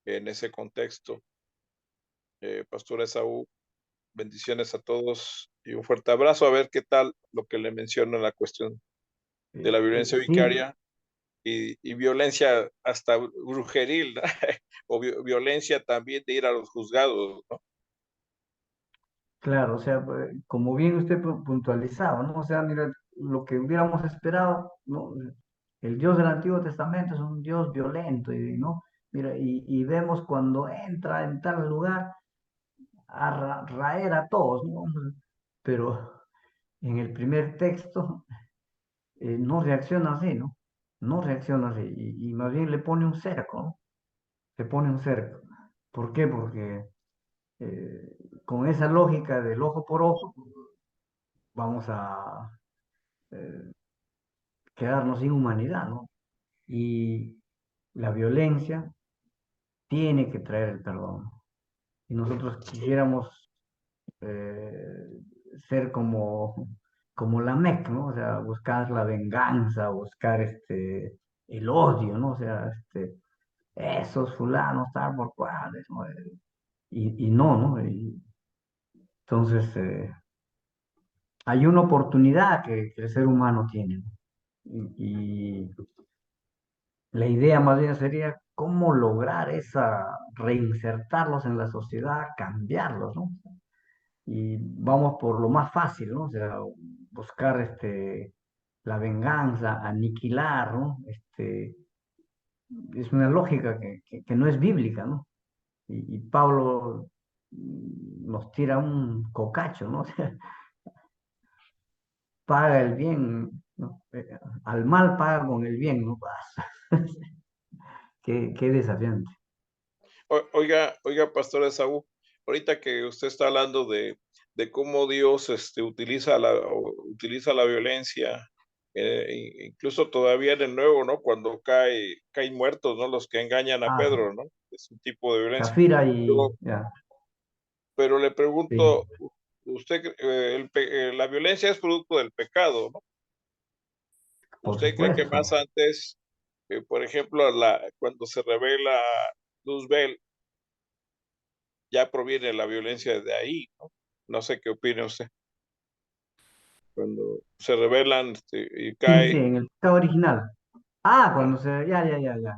en ese contexto. Pastor Esaú, bendiciones a todos y un fuerte abrazo. A ver qué tal lo que le menciono en la cuestión de la violencia Sí, vicaria y violencia hasta brujeril, ¿no? O violencia también de ir a los juzgados, ¿no? claro, o sea, como bien usted puntualizaba, ¿no? O sea, mira, lo que hubiéramos esperado, ¿no? El Dios del Antiguo Testamento es un Dios violento, ¿no? Mira, y vemos cuando entra en tal lugar a raer a todos, ¿no? Pero en el primer texto no reacciona así, ¿no? No reacciona así, y más bien le pone un cerco, ¿no? Le pone un cerco. ¿Por qué? Porque eh, con esa lógica del ojo por ojo, vamos a eh, quedarnos sin humanidad, ¿no? Y la violencia tiene que traer el perdón. Y nosotros quisiéramos eh, ser como la Mec, ¿no? O sea, buscar la venganza, buscar el odio, ¿no? O sea, esos fulanos, tal por cuales, ¿no? Y no, ¿no? Y entonces, hay una oportunidad que el ser humano tiene, ¿no? Y la idea más bien sería cómo lograr reinsertarlos en la sociedad, cambiarlos, ¿no? Y vamos por lo más fácil, ¿no? O sea, buscar la venganza, aniquilar, ¿no? Es una lógica que no es bíblica, ¿no? Y Pablo nos tira un cocacho, ¿no? O sea, paga el bien, ¿no? Al mal paga con el bien, ¿no? Qué desafiante. Oiga, Pastor Esaú, ahorita que usted está hablando de cómo Dios utiliza la violencia, incluso todavía en el Nuevo, ¿no? Cuando caen muertos, ¿no? Los que engañan a Ah, sí. Pedro, ¿no? Es un tipo de violencia. Zafira y Pero, ya, pero le sí, pregunto, la violencia es producto del pecado, ¿no? por ¿Usted cree que supuesto. más antes, por ejemplo, cuando se revela Luzbel, ya proviene la violencia de ahí, ¿no? No sé qué opina usted. Cuando se rebelan y Sí, sí, cae, en el pecado original. Ah, ah, cuando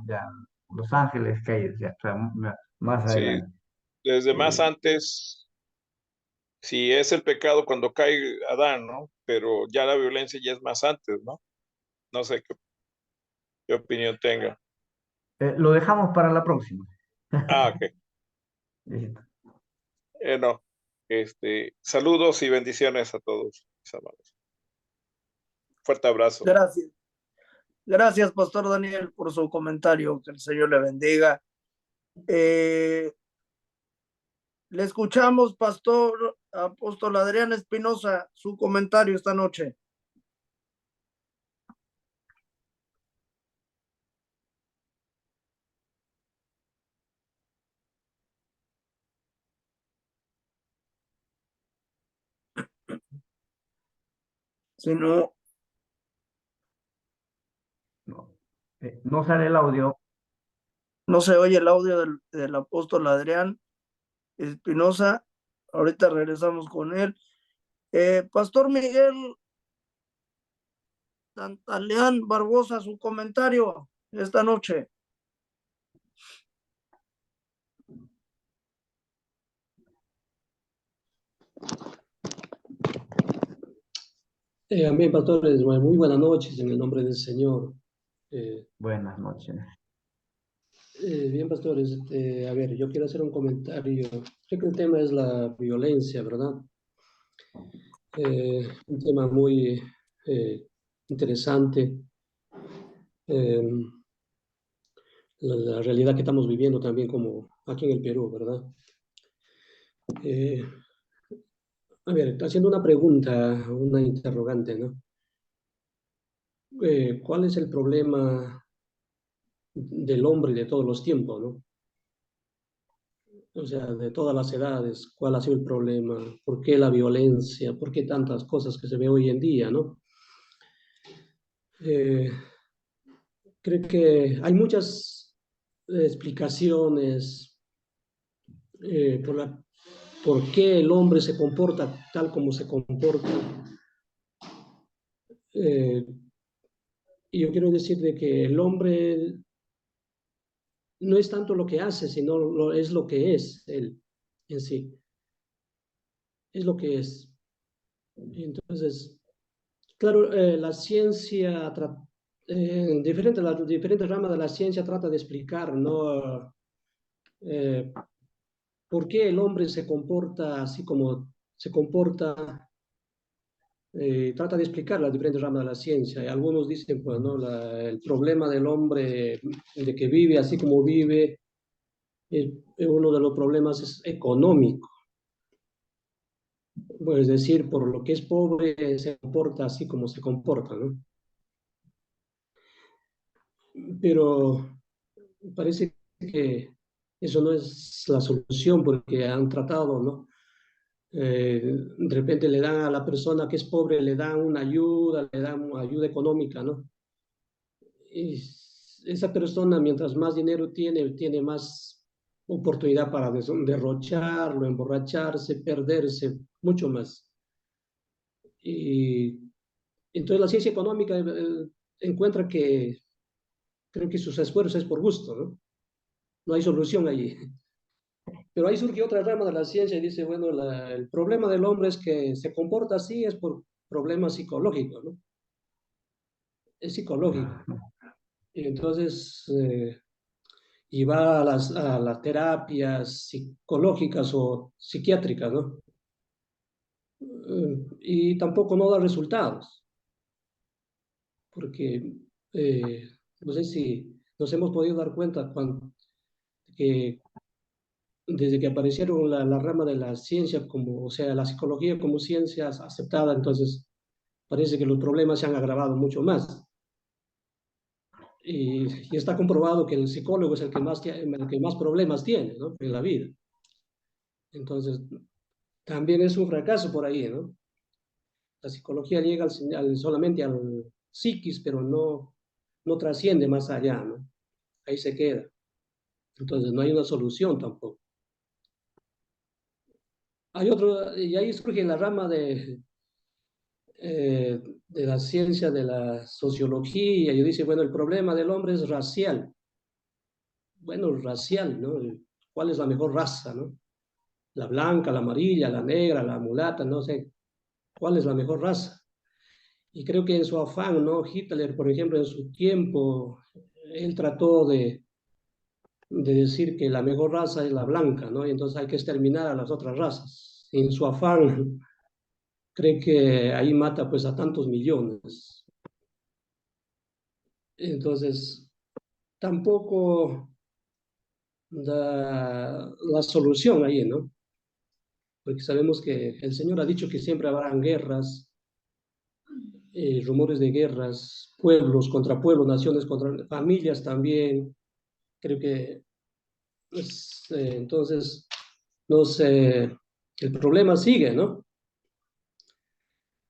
ya. Los Ángeles caídos, ya, claro, más sí, adelante. desde más Eh, antes, sí es el pecado cuando cae Adán, ¿no? Pero ya la violencia ya es más antes, ¿no? No sé qué opinión tenga. lo dejamos para la próxima. Ok. Listo. No. Saludos y bendiciones a todos, mis amados. Fuerte abrazo. Gracias. Gracias, Pastor Daniel, por su comentario. Que el Señor le bendiga. Le escuchamos, Pastor Apóstol Adrián Espinosa, su comentario esta noche. Si no, No, no sale el audio. no se oye el audio del apóstol Adrián Espinosa. Ahorita regresamos con él. Pastor Miguel Tantaleán Barbosa, su comentario esta noche. Amén, pastores. Bueno, muy buenas noches en el nombre del Señor. Buenas noches. Bien, pastores, a ver, yo quiero hacer un comentario. Creo que el tema es la violencia, ¿verdad? Un tema muy interesante. la realidad que estamos viviendo también como aquí en el Perú, ¿verdad? A ver, haciendo una pregunta, una interrogante, ¿no? ¿Cuál es el problema del hombre de todos los tiempos, ¿no? O sea, de todas las edades, ¿cuál ha sido el problema? ¿Por qué la violencia? ¿Por qué tantas cosas que se ve hoy en día, ¿no? Eh, Creo que hay muchas explicaciones por qué el hombre se comporta tal como se comporta. Eh, y yo quiero decir de que el hombre no es tanto lo que hace, sino es lo que es él en sí. Es lo que es. Entonces, claro, la ciencia, las diferentes ramas de la ciencia trata de explicar, ¿no? Eh, ¿Por qué el hombre se comporta así como se comporta? Trata de explicar las diferentes ramas de la ciencia. Y algunos dicen, pues, ¿no? El problema del hombre de que vive así como vive, uno de los problemas es económico. Pues, es decir, por lo que es pobre se comporta así como se comporta, ¿no? Pero parece que eso no es la solución porque han tratado, ¿no? De repente le dan a la persona que es pobre, le dan una ayuda, le dan una ayuda económica, ¿no? Y esa persona, mientras más dinero tiene, tiene más oportunidad para derrocharlo, emborracharse, perderse, mucho más. Y entonces la ciencia económica encuentra que creo que sus esfuerzos es por gusto, ¿no? No hay solución allí. Pero ahí surgió otra rama de la ciencia y dice, bueno, el problema del hombre es que se comporta así, es por problemas psicológicos, ¿no? Es psicológico. Y entonces, y va a las terapias psicológicas o psiquiátricas, ¿no? Y tampoco no da resultados, porque no sé si nos hemos podido dar cuenta que desde que aparecieron la rama de la ciencia, como, o sea, la psicología como ciencia aceptada, entonces parece que los problemas se han agravado mucho más. Y está comprobado que el psicólogo es el que más problemas tiene, ¿no? En la vida. Entonces, también es un fracaso por ahí, ¿no? La psicología llega solamente al psiquis, pero no trasciende más allá, ¿no? Ahí se queda. Entonces, no hay una solución tampoco. Hay otro, y ahí surge la rama de la ciencia de la sociología. Yo dice, bueno, el problema del hombre es racial. Bueno, racial, ¿no? ¿Cuál es la mejor raza, no? La blanca, la amarilla, la negra, la mulata, no sé. ¿Cuál es la mejor raza? Y creo que en su afán, ¿no? Hitler, por ejemplo, en su tiempo, él trató de decir que la mejor raza es la blanca, ¿no? Y entonces hay que exterminar a las otras razas. Y en su afán, cree que ahí mata pues a tantos millones. Entonces, tampoco da la solución ahí, ¿no? Porque sabemos que el Señor ha dicho que siempre habrán guerras, rumores de guerras, pueblos contra pueblos, naciones contra familias también. Creo que pues, entonces no sé, el problema sigue, ¿no?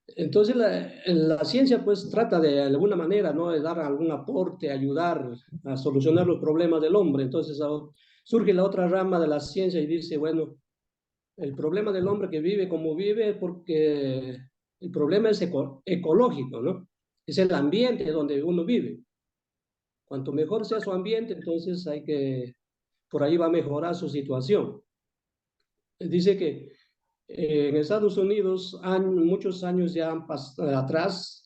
Entonces la ciencia pues trata de alguna manera, ¿no? De dar algún aporte, ayudar a solucionar los problemas del hombre. Entonces surge la otra rama de la ciencia y dice, bueno, el problema del hombre que vive como vive porque el problema es ecológico, ¿no? Es el ambiente donde uno vive. Cuanto mejor sea su ambiente, entonces por ahí va a mejorar su situación. Dice que en Estados Unidos, muchos años ya atrás,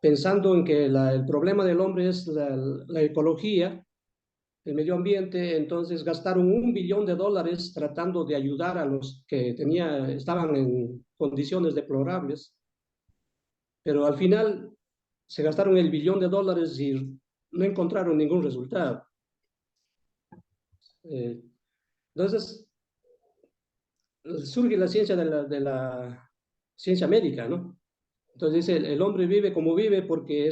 pensando en que el problema del hombre es la ecología, el medio ambiente, entonces gastaron $1 billón tratando de ayudar a los que estaban en condiciones deplorables, pero al final se gastaron el $1 billón y no encontraron ningún resultado. Eh, entonces, surge la ciencia de la ciencia médica, ¿no? Entonces dice, el hombre vive como vive porque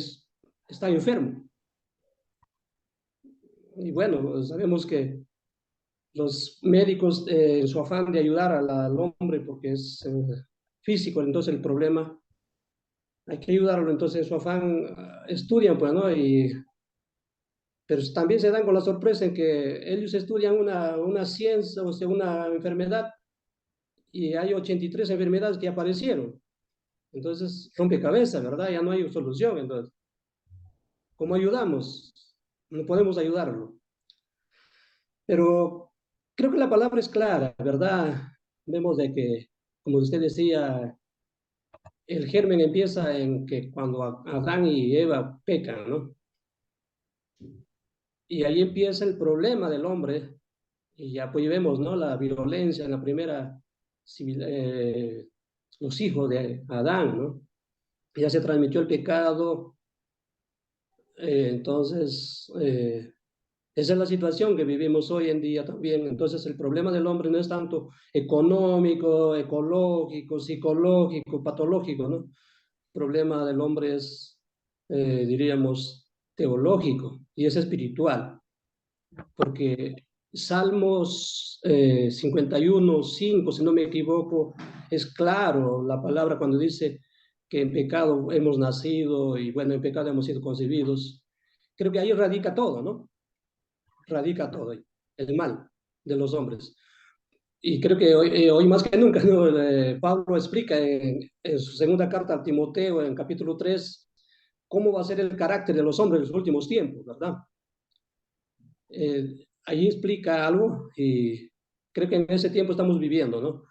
está enfermo. Y bueno, sabemos que los médicos, en su afán de ayudar al hombre, porque es físico, entonces el problema, hay que ayudarlo, entonces en su afán estudian, pues, ¿no? Pero también se dan con la sorpresa en que ellos estudian una ciencia, o sea, una enfermedad, y hay 83 enfermedades que aparecieron. Entonces, rompecabezas, ¿verdad? Ya no hay solución. Entonces, ¿cómo ayudamos? No podemos ayudarlo. Pero creo que la palabra es clara, ¿verdad? Vemos de que, como usted decía, el germen empieza en que cuando Adán y Eva pecan, ¿no? Y ahí empieza el problema del hombre, y ya pues vemos, ¿no? La violencia en la primera, los hijos de Adán, ¿no? Ya se transmitió el pecado, entonces, esa es la situación que vivimos hoy en día también. Entonces, el problema del hombre no es tanto económico, ecológico, psicológico, patológico, ¿no? El problema del hombre es, diríamos, teológico y es espiritual, porque Salmos 51:5, si no me equivoco, es claro la palabra cuando dice que en pecado hemos nacido y bueno, en pecado hemos sido concebidos. Creo que ahí radica todo, ¿no? Radica todo, el mal de los hombres. Y creo que hoy más que nunca, ¿no? Pablo explica en su segunda carta a Timoteo, en capítulo 3, cómo va a ser el carácter de los hombres en los últimos tiempos, ¿verdad? Ahí explica algo y creo que en ese tiempo estamos viviendo, ¿no?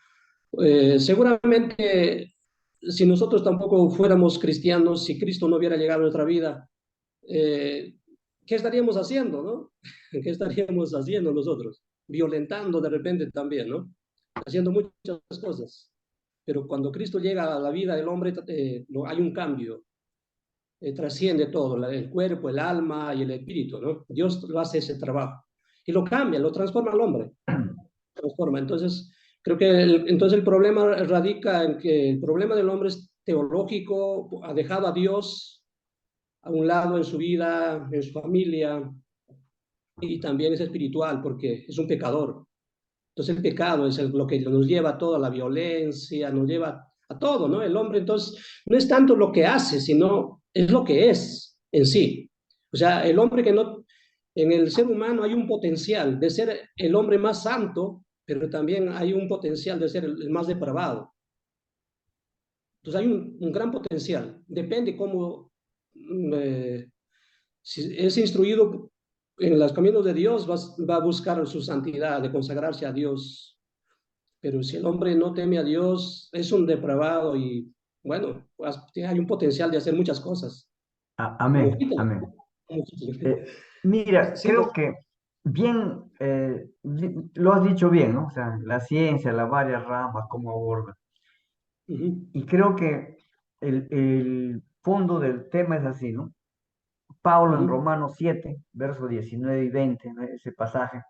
Seguramente, si nosotros tampoco fuéramos cristianos, si Cristo no hubiera llegado a nuestra vida, eh, ¿qué estaríamos haciendo, no? ¿Qué estaríamos haciendo nosotros? Violentando de repente también, ¿no? Haciendo muchas cosas. Pero cuando Cristo llega a la vida del hombre, hay un cambio, trasciende todo, el cuerpo, el alma y el espíritu, ¿no? Dios lo hace ese trabajo y lo cambia, lo transforma al hombre, transforma. Entonces, creo que entonces el problema radica en que el problema del hombre es teológico, ha dejado a Dios a un lado en su vida, en su familia, y también es espiritual porque es un pecador. Entonces el pecado es lo que nos lleva a toda la violencia, nos lleva a todo, ¿no? El hombre entonces no es tanto lo que hace, sino es lo que es en sí. O sea, el hombre que no, en el ser humano hay un potencial de ser el hombre más santo, pero también hay un potencial de ser el más depravado. Entonces hay un gran potencial. Depende cómo, si es instruido en los caminos de Dios, va a buscar su santidad, de consagrarse a Dios. Pero si el hombre no teme a Dios, es un depravado y, bueno, pues, hay un potencial de hacer muchas cosas. Como Amén, Hitler. amén. Mira, Sí, creo que bien, lo has dicho bien, ¿no? O sea, la ciencia, las varias ramas, cómo aborda. Y creo que el fondo del tema es así, ¿no? Pablo en Romanos 7, versos 19 y 20, ¿no? Ese pasaje,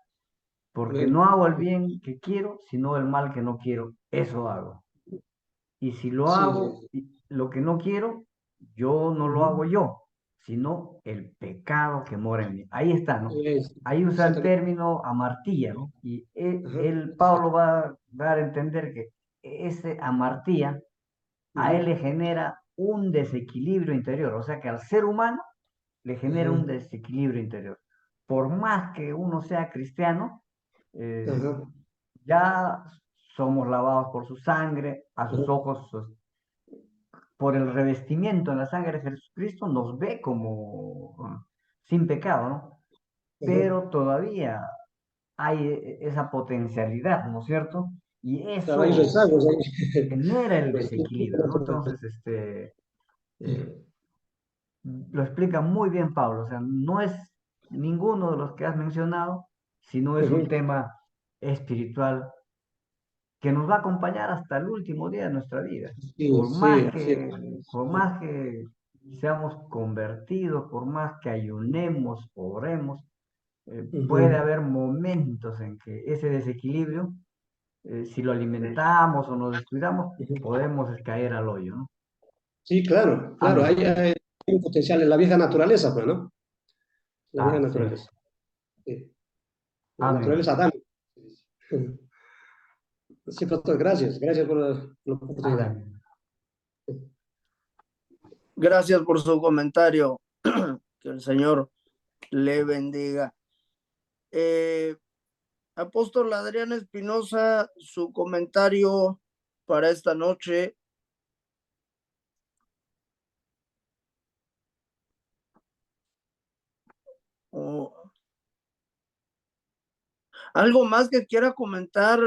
porque no hago el bien que quiero, sino el mal que no quiero, eso hago. Y si lo sí, hago, lo que no quiero, yo no lo hago yo, sino el pecado que mora en mí. Ahí está, ¿no? Ahí usa el exactamente. término amartía, ¿no? Y Ajá, el Pablo va a dar a entender que ese amartía a él le genera un desequilibrio interior, o sea que al ser humano le genera un desequilibrio interior. Por más que uno sea cristiano, eh, ajá, ya somos lavados por su sangre, a sus ajá, ojos, por el revestimiento en la sangre de Jesucristo, nos ve como sin pecado, ¿no? ajá. Pero todavía hay esa potencialidad, ¿no es cierto? Y Claro, hay eso rezagos ahí. genera el desequilibrio, ¿no? Entonces, lo explica muy bien Pablo, o sea, no es ninguno de los que has mencionado, sino es un tema espiritual que nos va a acompañar hasta el último día de nuestra vida. Sí, sí, sí. Por más que seamos convertidos, por más que ayunemos, oremos, Puede haber momentos en que ese desequilibrio, si lo alimentamos o nos descuidamos, podemos caer al hoyo, ¿no? Sí, claro, claro, Amén. hay un potencial en la vieja naturaleza, pues, ¿no? La vieja Sí. naturaleza. Sí. La Amén. naturaleza Adán. Sí, pastor, gracias, gracias por la oportunidad. Amén. Gracias por su comentario. Que el Señor le bendiga. Apóstol Adrián Espinosa, su comentario para esta noche. ¿Algo más que quiera comentar,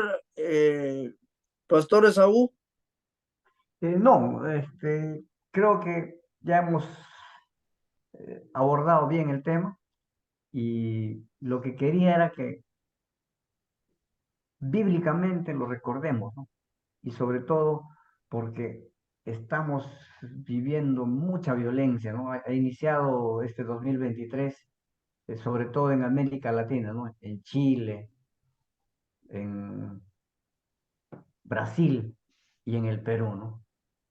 Pastor Esaú? No, creo que ya hemos abordado bien el tema y lo que quería era que bíblicamente lo recordemos, ¿no? Y sobre todo porque estamos viviendo mucha violencia, ¿no? Ha iniciado este 2023, sobre todo en América Latina, ¿no? En Chile, en Brasil y en el Perú, ¿no?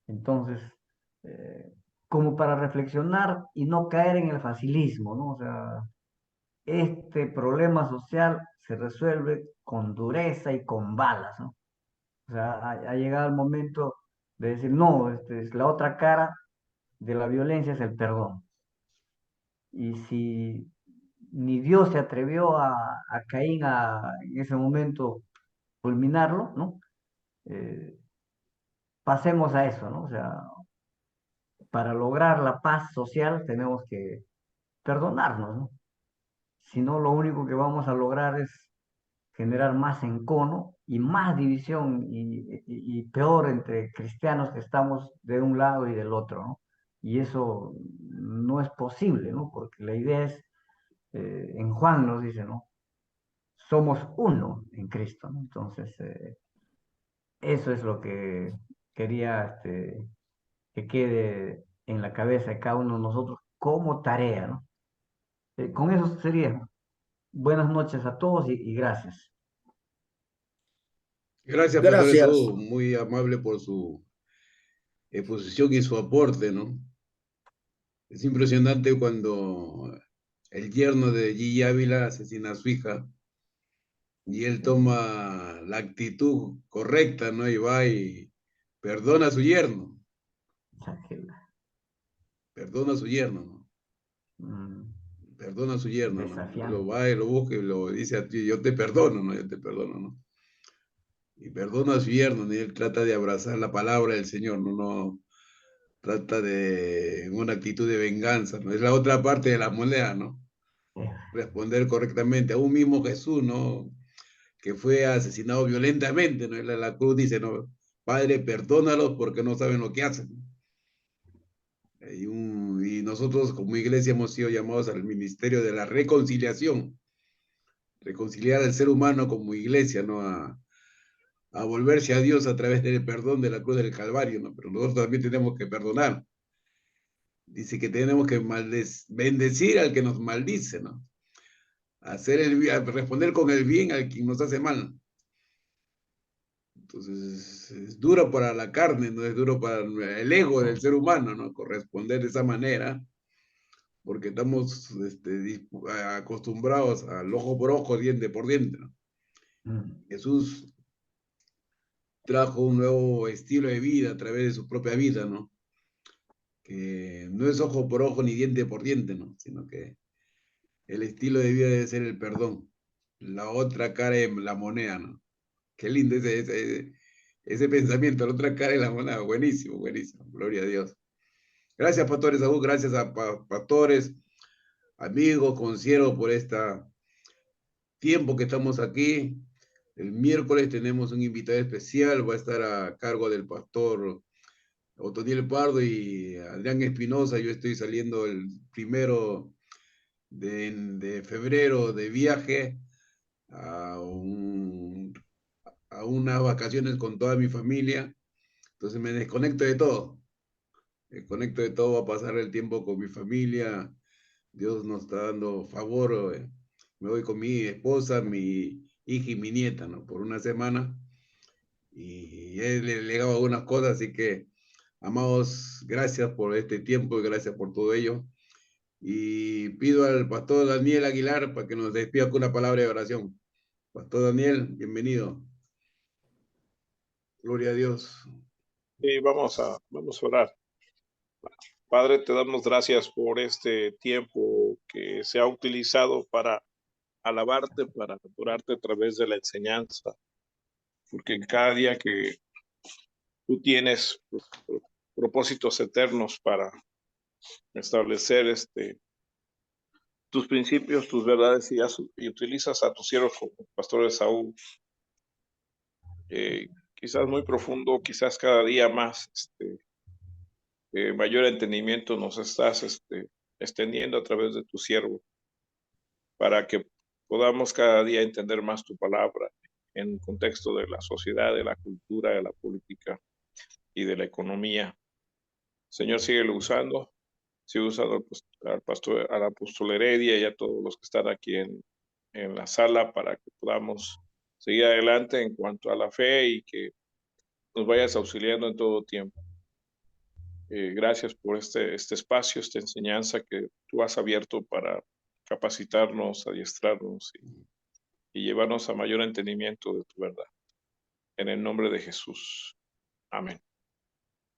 Entonces, eh, como para reflexionar y no caer en el facilismo, ¿no? O sea, este problema social se resuelve con dureza y con balas, ¿no? O sea, ha llegado el momento de decir, no, es la otra cara de la violencia es el perdón. Y si ni Dios se atrevió a Caín en ese momento fulminarlo, ¿no? Eh, pasemos a eso, ¿no? O sea, para lograr la paz social tenemos que perdonarnos, ¿no? Si no, lo único que vamos a lograr es generar más encono y más división y peor entre cristianos que estamos de un lado y del otro, ¿no? Y eso no es posible, ¿no? Porque la idea es, en Juan nos dice, ¿no? Somos uno en Cristo, ¿no? Entonces, eso es lo que quería que quede en la cabeza de cada uno de nosotros como tarea, ¿no? Con eso sería. Buenas noches a todos y gracias. Gracias, Pastor Gracias. Esaú, muy amable por su exposición y su aporte, ¿no? Es impresionante cuando el yerno de Gigi Ávila asesina a su hija y él toma la actitud correcta, ¿no? Y va y perdona a su yerno, perdona a su yerno, ¿no? Perdona a su yerno, ¿no? Lo Desafiante. va y lo busca y lo dice a ti, yo te perdono, ¿no? Yo te perdono, ¿no? Y perdona a su yerno, ¿no? Y él trata de abrazar la palabra del Señor, ¿no? No trata de una actitud de venganza, ¿no? Es la otra parte de la moneda, ¿no? Responder correctamente. Aún mismo Jesús, ¿no? Que fue asesinado violentamente, ¿no? La cruz dice, ¿no? Padre, perdónalos porque no saben lo que hacen. Y nosotros como iglesia hemos sido llamados al ministerio de la reconciliación, reconciliar al ser humano como iglesia, ¿no? A volverse a Dios a través del perdón de la cruz del Calvario, ¿no? Pero nosotros también tenemos que perdonar. Dice que tenemos que bendecir al que nos maldice, ¿no? Responder con el bien al quien nos hace mal. Entonces, es duro para la carne, no es duro para el ego del ser humano, ¿no? Corresponder de esa manera, porque estamos acostumbrados al ojo por ojo, diente por diente, ¿no? Jesús trajo un nuevo estilo de vida a través de su propia vida, ¿no? Que no es ojo por ojo ni diente por diente, ¿no? Sino que el estilo de vida debe ser el perdón, la otra cara de la moneda, ¿no? Qué lindo ese pensamiento, la otra cara de la moneda, buenísimo, buenísimo, gloria a Dios. Gracias, pastores Saúl, gracias a pastores, amigos, consiervos por este tiempo que estamos aquí. El miércoles tenemos un invitado especial, va a estar a cargo del pastor Otoniel Pardo y Adrián Espinosa. Yo estoy saliendo el 1 de febrero de viaje a, a unas vacaciones con toda mi familia. Entonces me desconecto de todo. Me desconecto de todo, va a pasar el tiempo con mi familia. Dios nos está dando favor me voy con mi esposa, mi hija y mi nieta, ¿no? Por una semana. Y he legado algunas cosas, así que, amados, gracias por este tiempo y gracias por todo ello. Y pido al pastor Daniel Aguilar para que nos despida con una palabra de oración. Pastor Daniel, bienvenido. Gloria a Dios. Y vamos a orar. Padre, te damos gracias por este tiempo que se ha utilizado para alabarte, para adorarte a través de la enseñanza, porque cada día que tú tienes propósitos eternos para establecer tus principios, tus verdades y utilizas a tus siervos como pastor de Saúl, quizás muy profundo, quizás cada día más, mayor entendimiento nos estás extendiendo a través de tu siervo, para que podamos cada día entender más tu palabra en el contexto de la sociedad, de la cultura, de la política y de la economía. Señor, síguelo usando, sigue usando al pastor, al apóstol Heredia y a todos los que están aquí en la sala para que podamos seguir adelante en cuanto a la fe y que nos vayas auxiliando en todo tiempo. Gracias por este espacio, esta enseñanza que tú has abierto para capacitarnos, adiestrarnos y llevarnos a mayor entendimiento de tu verdad. En el nombre de Jesús. Amén.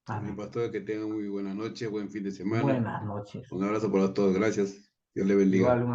Amén, pastor, que tengan muy buena noche, buen fin de semana. Buenas noches. Un abrazo para todos, gracias. Dios le bendiga. Igual,